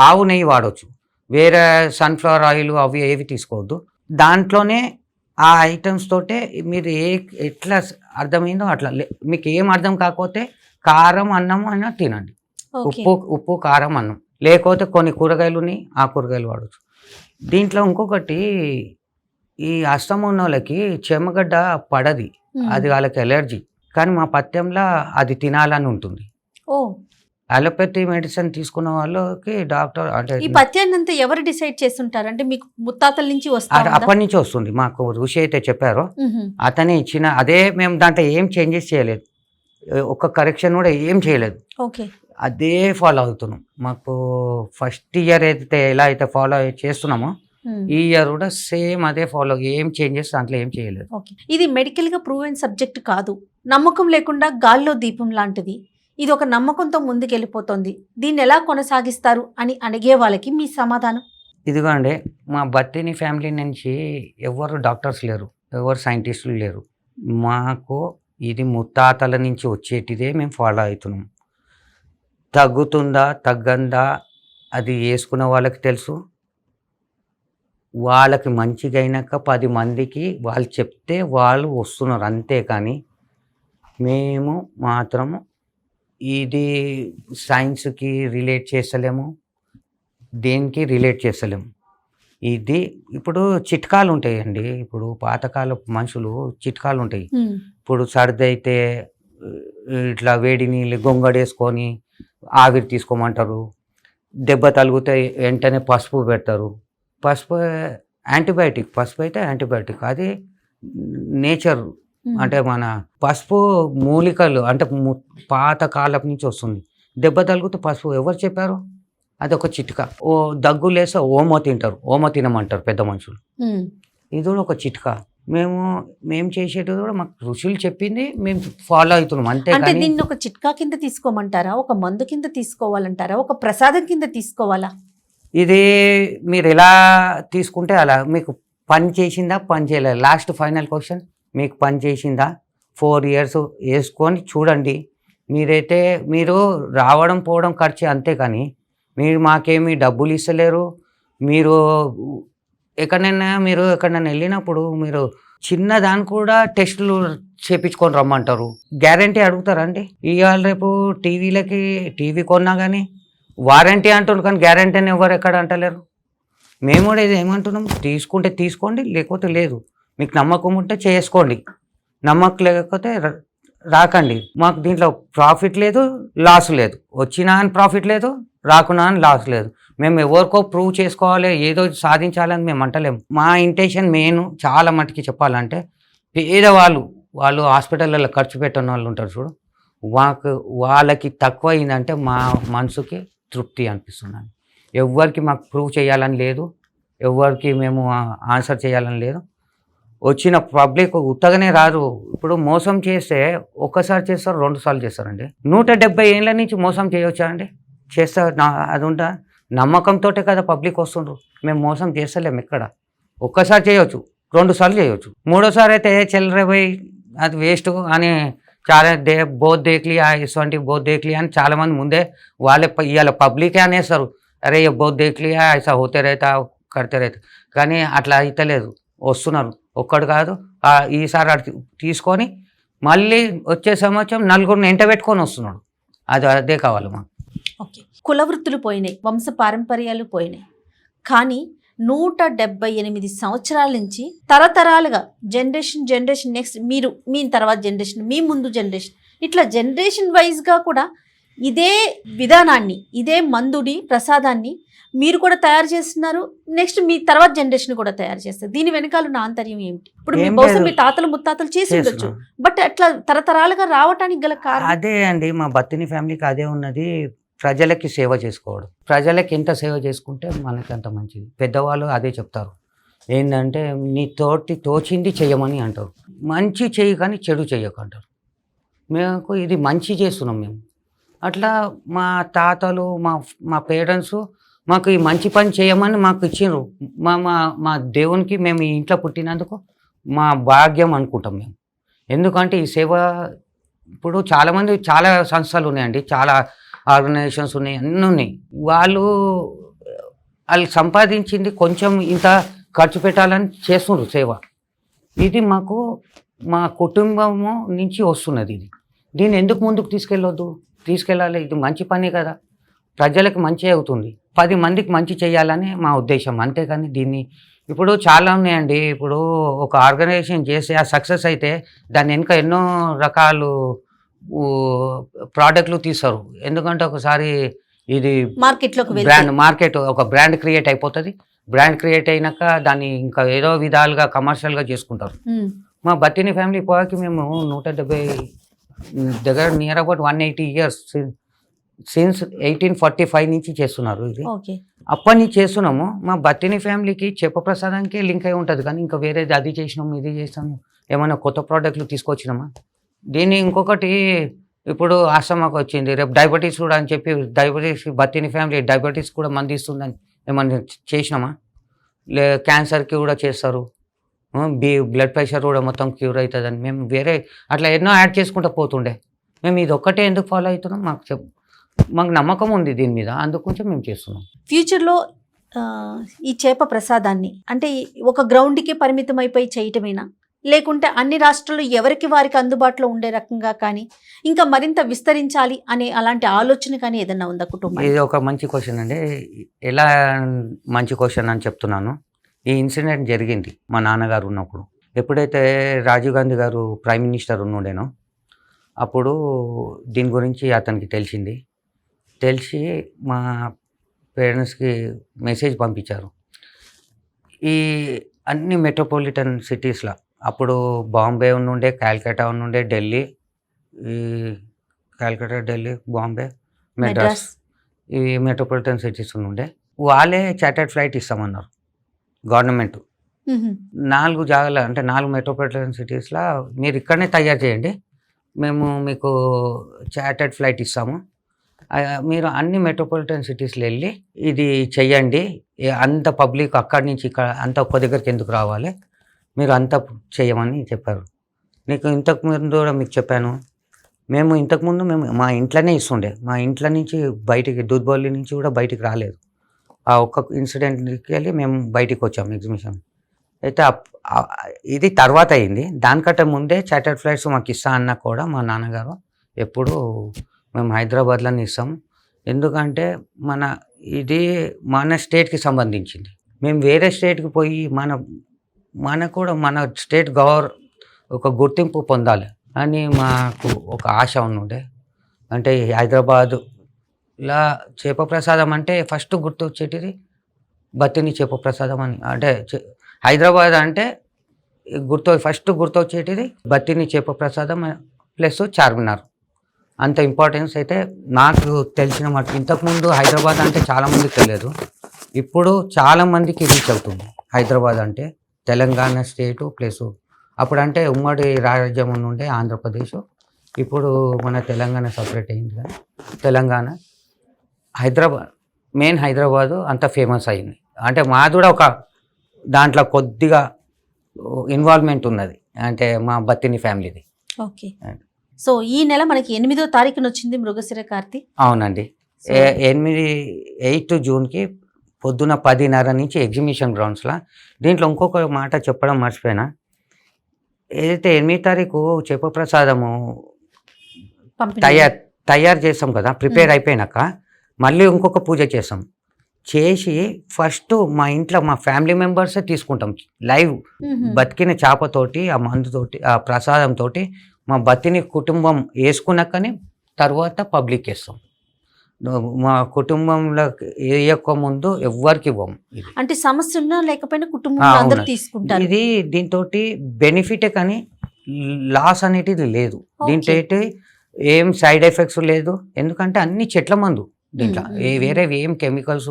ఆవు నెయ్యి వాడవచ్చు, వేరే సన్ఫ్లవర్ ఆయిల్ అవి ఏవి తీసుకోవద్దు. దాంట్లోనే ఆ ఐటమ్స్ తోటే మీరు ఎట్లా అర్థమైందో అట్లా. మీకు ఏం అర్థం కాకపోతే కారం అన్నం అయినా తినండి, ఉప్పు కారం అన్నం. లేకపోతే కొన్ని కూరగాయలుని ఆ కూరగాయలు వాడచ్చు. దీంట్లో ఇంకొకటి, ఈ అస్తమా ఉన్న వాళ్ళకి చెమగడ్డ పడది, అది వాళ్ళకి ఎలర్జీ. కానీ మా పథ్యంలో అది తినాలని ఉంటుంది. అలోపతి మెడిసిన్ తీసుకున్న వాళ్ళకి డాక్టర్ అంటే ఈ పథ్యాన్ని ఎవరు డిసైడ్ చేస్తుంటారు? అంటే మీకు ముత్తాతల నుంచి వస్తారు? అప్పటి నుంచి వస్తుంది. మాకు ఋషి అయితే చెప్పారో అతనే ఇచ్చిన, అదే మేము దాంట్లో ఏం చేంజెస్ చేయలేదు, ఒక కరెక్షన్ కూడా ఏం చేయలేదు, అదే ఫాలో అవుతున్నాం. మాకు ఫస్ట్ ఇయర్ అయితే ఎలా అయితే ఫాలో చేస్తున్నామో ఈ ఇయర్ కూడా సేమ్ అదే ఫాలో, ఏం చేంజెస్ దాంట్లో ఏం చేయలేదు. ఓకే, ఇది మెడికల్గా ప్రూవ్ అయిన సబ్జెక్ట్ కాదు, నమ్మకం లేకుండా గాల్లో దీపం లాంటిది. ఇది ఒక నమ్మకంతో ముందుకెళ్ళిపోతుంది, దీన్ని ఎలా కొనసాగిస్తారు అని అడిగే వాళ్ళకి మీ సమాధానం? ఇదిగోండి, మా బత్తిని ఫ్యామిలీ నుంచి ఎవరు డాక్టర్స్ లేరు, ఎవరు సైంటిస్టులు లేరు. మాకు ఇది ముత్తాతల నుంచి వచ్చేటిదే మేము ఫాలో అవుతున్నాం. తగ్గుతుందా తగ్గందా అది వేసుకున్న వాళ్ళకి తెలుసు. వాళ్ళకి మంచిగా అయినాక 10 మందికి వాళ్ళు చెప్తే వాళ్ళు వస్తున్నారు, అంతే. కానీ మేము మాత్రము ఇది సైన్స్కి రిలేట్ చేస్తలేము, దేనికి రిలేట్ చేస్తలేము. ఇది ఇప్పుడు చిట్కాలు ఉంటాయండి. ఇప్పుడు పాతకాలపు మనుషులు చిట్కాలు ఉంటాయి. ఇప్పుడు సర్ది అయితే ఇట్లా వేడి నీళ్ళు గొంగడేసుకొని ఆవిరి తీసుకోమంటారు. దెబ్బ తగిలితే వెంటనే పసుపు పెడతారు. పసుపు యాంటీబయాటిక్, పసుపు అయితే యాంటీబయాటిక్, అది నేచర్. అంటే మన పసుపు మూలికలు అంటే పాత కాలం నుంచి వస్తుంది. దెబ్బ తగిలితే పసుపు ఎవరు చెప్పారు? అది ఒక చిట్కా. ఓ దగ్గు లేస్తే ఓమో తింటారు, ఓమో తినమంటారు పెద్ద మనుషులు. ఇది కూడా ఒక చిట్కా. మేము చేసేది కూడా మాకు ఋషులు చెప్పింది మేము ఫాలో అవుతున్నాం, అంతే. అంటే దీన్ని ఒక చిట్కా కింద తీసుకోమంటారా, ఒక మందు కింద తీసుకోవాలంటారా, ఒక ప్రసాదం కింద తీసుకోవాలా? ఇది మీరు ఎలా తీసుకుంటే అలా. మీకు పని చేసిందా పని చేయలేదు? లాస్ట్ ఫైనల్ క్వశ్చన్, మీకు పని చేసిందా? 4 years వేసుకొని చూడండి. మీరు రావడం పోవడం ఖర్చు, అంతే. కానీ మీరు మాకేమీ డబ్బులు ఇస్తలేరు. మీరు ఎక్కడైనా వెళ్ళినప్పుడు మీరు చిన్న దాన్ని కూడా టెస్టులు చేపించుకొని రమ్మంటారు. గ్యారంటీ అడుగుతారండి? ఇవాళ రేపు టీవీ కొన్నా కానీ వారంటీ అంటున్నారు, కానీ గ్యారంటీ అని ఎవరు ఎక్కడ అంటలేరు. మేము కూడా ఇది ఏమంటున్నాం, తీసుకుంటే తీసుకోండి, లేకపోతే లేదు. మీకు నమ్మకం ఉంటే చేసుకోండి, నమ్మకం లేకపోతే రాకండి. మాకు దీంట్లో ప్రాఫిట్ లేదు, లాస్ లేదు. వచ్చినా అని ప్రాఫిట్ లేదు, రాకున్నా అని లాస్ లేదు. మేము ఎవరికో ప్రూవ్ చేసుకోవాలి, ఏదో సాధించాలని మేము అంటలేము. మా ఇంటెన్షన్ మెయిన్ చాలా మటుకి చెప్పాలంటే, వాళ్ళు హాస్పిటల్లో ఖర్చు పెట్టిన వాళ్ళు ఉంటారు చూడు, వాళ్ళకి తక్కువ అయిందంటే మా మనసుకి తృప్తి అనిపిస్తున్నాను. ఎవరికి మాకు ప్రూవ్ చేయాలని లేదు, ఎవరికి మేము ఆన్సర్ చేయాలని లేదు. వచ్చిన పబ్లిక్ ఉత్తగానే రారు. ఇప్పుడు మోసం చేస్తే ఒక్కసారి చేస్తారు, 2 సార్లు చేస్తారండి. 170 ఏళ్ళ నుంచి మోసం చేయవచ్చా అండి? చేస్తారు. అది ఉంటా నమ్మకంతో కదా పబ్లిక్ వస్తుండ్రు. మేము మోసం చేస్తలేము ఎక్కడ. ఒక్కసారి చేయవచ్చు, 2 సార్లు చేయవచ్చు, 3వసారి అయితే చెల్లరపోయి అది వేస్ట్ అని చాలా బోత్ దేక్లియా ఇటువంటి బోత్ దేక్లియా అని చాలామంది ముందే వాళ్ళే ఇవాళ పబ్లికే అనేస్తారు. అరే బోత్ దేక్లియా ఐసా హోతే రైతా కడితే రైతా. కానీ అట్లా అయితే లేదు, వస్తున్నారు. ఒక్కడు కాదు, ఈసారి తీసుకొని మళ్ళీ వచ్చే సంవత్సరం 4 ఎంట పెట్టుకొని వస్తున్నాడు. అదే కావాలి మాకు. ఓకే, కుల వృత్తులు పోయినాయి, వంశ పారంపర్యాలు పోయినాయి, కానీ 178 సంవత్సరాల నుంచి తరతరాలుగా జనరేషన్ నెక్స్ట్ మీరు, మీ తర్వాత జనరేషన్, మీ ముందు జనరేషన్, ఇట్లా జనరేషన్ వైజ్గా కూడా ఇదే విధానాన్ని, ఇదే మందుని, ప్రసాదాన్ని మీరు కూడా తయారు చేస్తున్నారు. నెక్స్ట్ మీ తర్వాత జనరేషన్ కూడా తయారు చేస్తారు. దీని వెనకాల ఉన్న ఆంతర్యం ఏమిటి? ఇప్పుడు బహుశా మీ తాతలు ముత్తాతలు చేసి ఉండొచ్చు, బట్ అట్లా తరతరాలుగా రావటానికి గల కారణం అదే అండి. మా బత్తిని ఫ్యామిలీకి అదే ఉన్నది, ప్రజలకి సేవ చేసుకోవడం. ప్రజలకి ఎంత సేవ చేసుకుంటే మనకి అంత మంచిది. పెద్దవాళ్ళు అదే చెప్తారు, ఏంటంటే నీ తోచింది చెయ్యమని అంటారు. మంచి చెయ్యి కానీ చెడు చెయ్యకంటారు. మేము ఇది మంచి చేస్తున్నాం మేము. అట్లా మా తాతలు, మా పేరెంట్స్ మాకు ఈ మంచి పని చేయమని మాకు ఇచ్చిండ్రు. మా దేవునికి మేము ఈ ఇంట్లో పుట్టినందుకు మా భాగ్యం అనుకుంటాం మేము. ఎందుకంటే ఈ సేవ ఇప్పుడు చాలా సంస్థలు ఉన్నాయండి, చాలా ఆర్గనైజేషన్స్ ఉన్నాయి, అన్నీ ఉన్నాయి. వాళ్ళు సంపాదించింది కొంచెం ఇంత ఖర్చు పెట్టాలని చేస్తున్నారు సేవ. ఇది మాకు మా కుటుంబము నుంచి వస్తున్నది. దీన్ని ఎందుకు ముందుకు తీసుకెళ్ళాలి? ఇది మంచి పని కదా, ప్రజలకు మంచి అవుతుంది, 10 మందికి మంచి చేయాలని మా ఉద్దేశం, అంతేకాని దీన్ని ఇప్పుడు చాలా ఉన్నాయండి. ఇప్పుడు ఒక ఆర్గనైజేషన్ చేసి ఆ సక్సెస్ అయితే దాని వెనుక ఎన్నో రకాలు ప్రోడక్ట్లు తీస్తారు. ఎందుకంటే ఒకసారి ఇది మార్కెట్ ఒక బ్రాండ్ క్రియేట్ అయిపోతుంది. బ్రాండ్ క్రియేట్ అయినాక దాన్ని ఇంకా ఏదో విధాలుగా కమర్షియల్గా చేసుకుంటారు. మా బత్తిని ఫ్యామిలీ పోయాకి మేము 170 దగ్గర నియర్ అబౌట్ 180 years సిన్స్ 1845 నుంచి చేస్తున్నారు ఇది. అప్పటి నుంచి చేస్తున్నాము. మా బత్తిని ఫ్యామిలీకి చేప ప్రసాదానికి లింక్ అయి ఉంటుంది, కానీ ఇంకా వేరేది అది చేసినాము ఇది చేసాము ఏమైనా కొత్త ప్రోడక్ట్లు తీసుకొచ్చినామా. దీన్ని ఇంకొకటి ఇప్పుడు ఆస్తమాకు వచ్చింది, రేపు డయాబెటీస్ కూడా అని చెప్పి డయాబెటీస్ బత్తిని ఫ్యామిలీ డయాబెటీస్ కూడా మంది ఇస్తుందని ఏమన్నా చేసినామా. క్యాన్సర్కి కూడా చేస్తారు, బ్లడ్ ప్రెషర్ కూడా మొత్తం క్యూర్ అవుతుందని మేము వేరే అట్లా ఎన్నో యాడ్ చేసుకుంటూ పోతుండే. మేము ఇది ఒక్కటే ఎందుకు ఫాలో అవుతున్నాం మాకు నమ్మకం ఉంది దీని మీద, అందుకొంచెం మేము చేస్తున్నాం. ఫ్యూచర్లో ఈ చేప ప్రసాదాన్ని అంటే ఒక గ్రౌండ్కి పరిమితం అయిపోయి చేయటమేనా, లేకుంటే అన్ని రాష్ట్రాల్లో ఎవరికి వారికి అందుబాటులో ఉండే రకంగా కానీ ఇంకా మరింత విస్తరించాలి అనే అలాంటి ఆలోచన కానీ ఏదన్నా ఉందా కుటుంబం? ఇది ఒక మంచి క్వశ్చన్ అండి. ఎలా మంచి క్వశ్చన్ అని చెప్తున్నాను. ఈ ఇన్సిడెంట్ జరిగింది మా నాన్నగారు ఉన్నప్పుడు. ఎప్పుడైతే రాజీవ్ గాంధీ గారు ప్రైమ్ మినిస్టర్ ఉండేనో అప్పుడు దీని గురించి అతనికి తెలిసి మా పేరెంట్స్కి మెసేజ్ పంపించారు. ఈ అన్ని మెట్రోపాలిటన్ సిటీస్లో అప్పుడు బాంబే ఉండే, కాల్కటా ఉండే, ఢిల్లీ, ఈ కాల్కటా, ఢిల్లీ, బాంబే, మెడ్రాస్, ఈ మెట్రోపాలిటన్ సిటీస్ ఉండే వాళ్ళే చార్టర్డ్ ఫ్లైట్ ఇస్తామన్నారు గవర్నమెంట్. 4 జాగాలు అంటే 4 మెట్రోపాలిటన్ సిటీస్లో మీరు ఇక్కడనే తయారు చేయండి, మేము మీకు చార్టర్డ్ ఫ్లైట్ ఇస్తాము, మీరు అన్ని మెట్రోపాలిటన్ సిటీస్లో వెళ్ళి ఇది చెయ్యండి, అంత పబ్లిక్ అక్కడి నుంచి ఇక్కడ అంత ఒక్క దగ్గరికి ఎందుకు రావాలి, మీరు అంతా చేయమని చెప్పారు. నీకు ఇంతకుముందు కూడా మీకు చెప్పాను, మేము ఇంతకుముందు మా ఇంట్లోనే ఇస్తుండే, మా ఇంట్లో నుంచి బయటికి దూద్బౌలి నుంచి కూడా బయటికి రాలేదు. ఆ ఒక్క ఇన్సిడెంట్కి వెళ్ళి మేము బయటికి వచ్చాము ఎగ్జిబిషన్. అయితే ఇది తర్వాత అయింది. దానికంటే ముందే చార్టర్డ్ ఫ్లైట్స్ మాకు ఇస్తా అన్నా కూడా మా నాన్నగారు ఎప్పుడు మేము హైదరాబాద్లోనే ఇస్తాము, ఎందుకంటే ఇది మన స్టేట్కి సంబంధించింది. మేము వేరే స్టేట్కి పోయి మన స్టేట్ ఒక గుర్తింపు పొందాలి అని మాకు ఒక ఆశ ఉండే. అంటే హైదరాబాదులా చేప ప్రసాదం అంటే ఫస్ట్ గుర్తొచ్చేటిది బత్తిని చేప ప్రసాదం అని. అంటే హైదరాబాద్ అంటే ఫస్ట్ గుర్తొచ్చేటిది బత్తిని చేప ప్రసాదం ప్లస్ చార్మినార్. అంత ఇంపార్టెన్స్ అయితే నాకు తెలిసిన మాట. ఇంతకుముందు హైదరాబాద్ అంటే చాలామందికి తెలియదు, ఇప్పుడు చాలామందికి రీచ్ అవుతుంది. హైదరాబాద్ అంటే తెలంగాణ స్టేటు ప్లస్ అప్పుడంటే ఉమ్మడి రాజ్యం ఉండే ఆంధ్రప్రదేశ్, ఇప్పుడు మన తెలంగాణ సపరేట్ అయింది కదా. తెలంగాణ హైదరాబాదు అంత ఫేమస్ అయింది. అంటే మాది కూడా ఒక దాంట్లో కొద్దిగా ఇన్వాల్వ్మెంట్ ఉన్నది, అంటే మా బత్తిని ఫ్యామిలీది. ఓకే. సో ఈ నెల మనకి 8వ తారీఖున వచ్చింది మృగశిర కార్తీ. అవునండి. 8 జూన్కి పొద్దున 10:30 నుంచి ఎగ్జిబిషన్ గ్రౌండ్స్లో. దీంట్లో ఇంకొక మాట చెప్పడం మర్చిపోయినా, ఏదైతే 8వ తారీఖు చేప ప్రసాదము తయారు చేస్తాం కదా, ప్రిపేర్ అయిపోయినాక మళ్ళీ ఇంకొక పూజ చేసి ఫస్ట్ మా ఇంట్లో మా ఫ్యామిలీ మెంబర్సే తీసుకుంటాం లైవ్. బతికిన చేపతోటి ఆ మందుతోటి ఆ ప్రసాదంతో మా బతిని కుటుంబం వేసుకున్నాకనే తర్వాత పబ్లిక్ వేస్తాం. మా కుటుంబంలో వేయక ముందు ఎవ్వరికి ఇవ్వం. అంటే సమస్య ఉన్నా లేకపోయినా కుటుంబం అందరూ తీసుకుంటారు. ఇది దీంతో బెనిఫిటే కానీ లాస్ అనేది లేదు. దీంతో ఏం సైడ్ ఎఫెక్ట్స్ లేదు, ఎందుకంటే అన్ని చెట్ల మందు దీంట్లో. వేరే ఏం కెమికల్స్,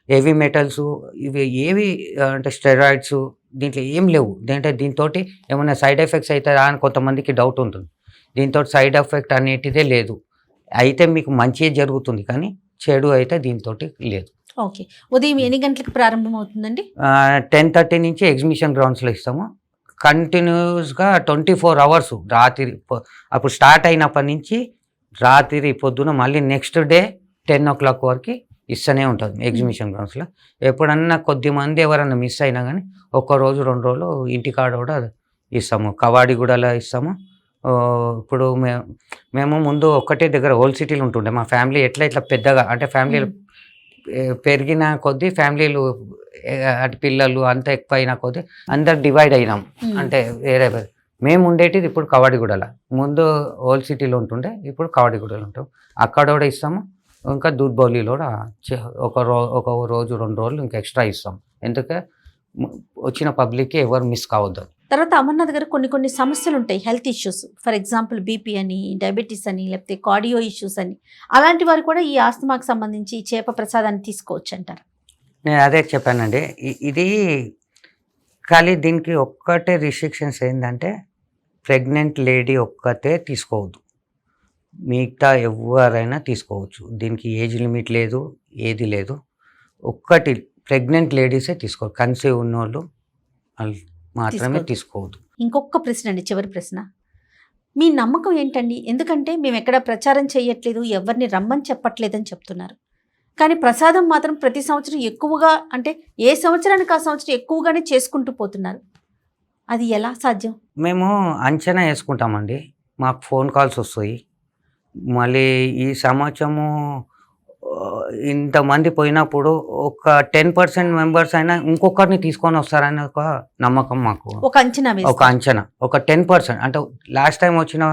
హెవీ మెటల్స్ ఇవి ఏవి అంటే స్టెరాయిడ్స్ దీంట్లో ఏం లేవు. దీంతో ఏమైనా సైడ్ ఎఫెక్ట్స్ అవుతారా అని కొంతమందికి డౌట్ ఉంటుంది. దీంతో సైడ్ ఎఫెక్ట్ అనేటిదే లేదు. అయితే మీకు మంచిగా జరుగుతుంది, కానీ చెడు అయితే దీంతో లేదు. ఓకే. ఉదయం ఎన్ని గంటలకు ప్రారంభం అవుతుందండి? 10:30 నుంచి ఎగ్జిబిషన్ గ్రౌండ్స్లో ఇస్తాము. కంటిన్యూస్గా 24 hours రాత్రి అప్పుడు స్టార్ట్ అయినప్పటి నుంచి రాత్రి పొద్దున మళ్ళీ నెక్స్ట్ డే 10 o'clock వరకు ఇస్తూనే ఉంటుంది ఎగ్జిబిషన్ గ్రౌండ్స్లో. ఎప్పుడన్నా కొద్దిమంది ఎవరన్నా మిస్ అయినా కానీ 1 రోజు 2 రోజులు ఇంటికాడ కూడా ఇస్తాము. కవాడిగూడలో ఇస్తాము. ఇప్పుడు మేము ముందు ఒక్కటే దగ్గర ఓల్డ్ సిటీలు ఉంటుండే. మా ఫ్యామిలీ ఇట్లా పెద్దగా అంటే ఫ్యామిలీలు పెరిగిన కొద్దీ ఫ్యామిలీలు అటు పిల్లలు అంతా ఎక్కువ అయిన కొద్దీ అందరు డివైడ్ అయినాం. అంటే వేరే మేము ఉండేటిది ఇప్పుడు కవాడిగూడలో, ముందు ఓల్డ్ సిటీలో ఉంటుండే, ఇప్పుడు కవాడిగూడలో ఉంటాం. అక్కడ కూడా ఇస్తాము. ఇంకా దూద్బౌలిలో కూడా ఒక రోజు 2 రోజులు ఇంకా ఎక్స్ట్రా ఇస్తాం. ఎందుకంటే వచ్చిన పబ్లిక్కి ఎవరు మిస్ కావద్దు. తర్వాత అమర్నాథ్ గారు కొన్ని సమస్యలు ఉంటాయి, health issues. For example BP అని, డయాబెటీస్ అని, లేకపోతే కార్డియో ఇష్యూస్ అని. అలాంటి వారు కూడా ఈ ఆస్తమాకు సంబంధించి ఈ చేప ప్రసాదాన్ని తీసుకోవచ్చు అంటారు. నేను అదే చెప్పానండి. ఇది ఖాళీ దీనికి ఒక్కటే రిస్ట్రిక్షన్స్ ఏంటంటే ప్రెగ్నెంట్ లేడీ ఒక్కతే తీసుకోవద్దు, మిగతా ఎవరైనా తీసుకోవచ్చు. దీనికి ఏజ్ లిమిట్ లేదు, ఏది లేదు. ఒక్కటి ప్రెగ్నెంట్ లేడీసే తీసుకోవాలి, కన్సీవ్ ఉన్నోళ్ళు వాళ్ళు మాత్రమే తీసుకోవద్దు. ఇంకొక ప్రశ్న అండి, చివరి ప్రశ్న. మీ నమ్మకం ఏంటండి? ఎందుకంటే మేము ఎక్కడ ప్రచారం చేయట్లేదు, ఎవరిని రమ్మని చెప్పట్లేదని చెప్తున్నారు, కానీ ప్రసాదం మాత్రం ప్రతి సంవత్సరం ఎక్కువగా, అంటే ఏ సంవత్సరానికి ఆ సంవత్సరం ఎక్కువగానే చేసుకుంటూ పోతున్నారు. అది ఎలా సాధ్యం? మేము అంచనా వేసుకుంటామండి, మాకు ఫోన్ కాల్స్ వస్తాయి. మళ్ళీ ఈ సంవత్సరము ఇంతమంది పోయినప్పుడు ఒక 10% మెంబర్స్ అయినా ఇంకొకరిని తీసుకొని వస్తారని ఒక నమ్మకం మాకు, ఒక అంచనా ఒక 10%. అంటే లాస్ట్ టైం వచ్చిన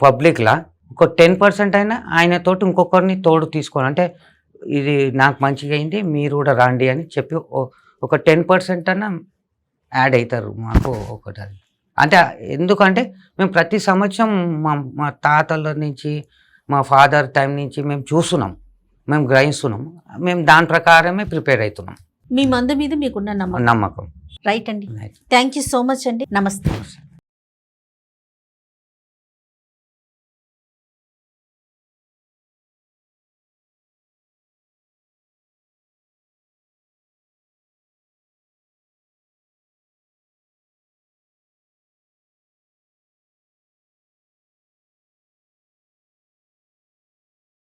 పబ్లిక్లా ఒక 10% అయినా ఆయనతోటి ఇంకొకరిని తోడు తీసుకొని, అంటే ఇది నాకు మంచిగా అయింది మీరు కూడా రండి అని చెప్పి ఒక 10% అయినా యాడ్ అవుతారు మాకు ఒకటి. అంటే ఎందుకంటే మేము ప్రతి సంవత్సరం మా తాతల నుంచి, మా ఫాదర్ టైం నుంచి మేము చూస్తున్నాం, మేము గ్రహిస్తున్నాం, మేము దాని ప్రకారమే ప్రిపేర్ అవుతున్నాం. మీ మందు మీద మీకున్న నమ్మకం. నమ్మకం. రైట్ అండి, థ్యాంక్ యూ సో మచ్ అండి. నమస్తే.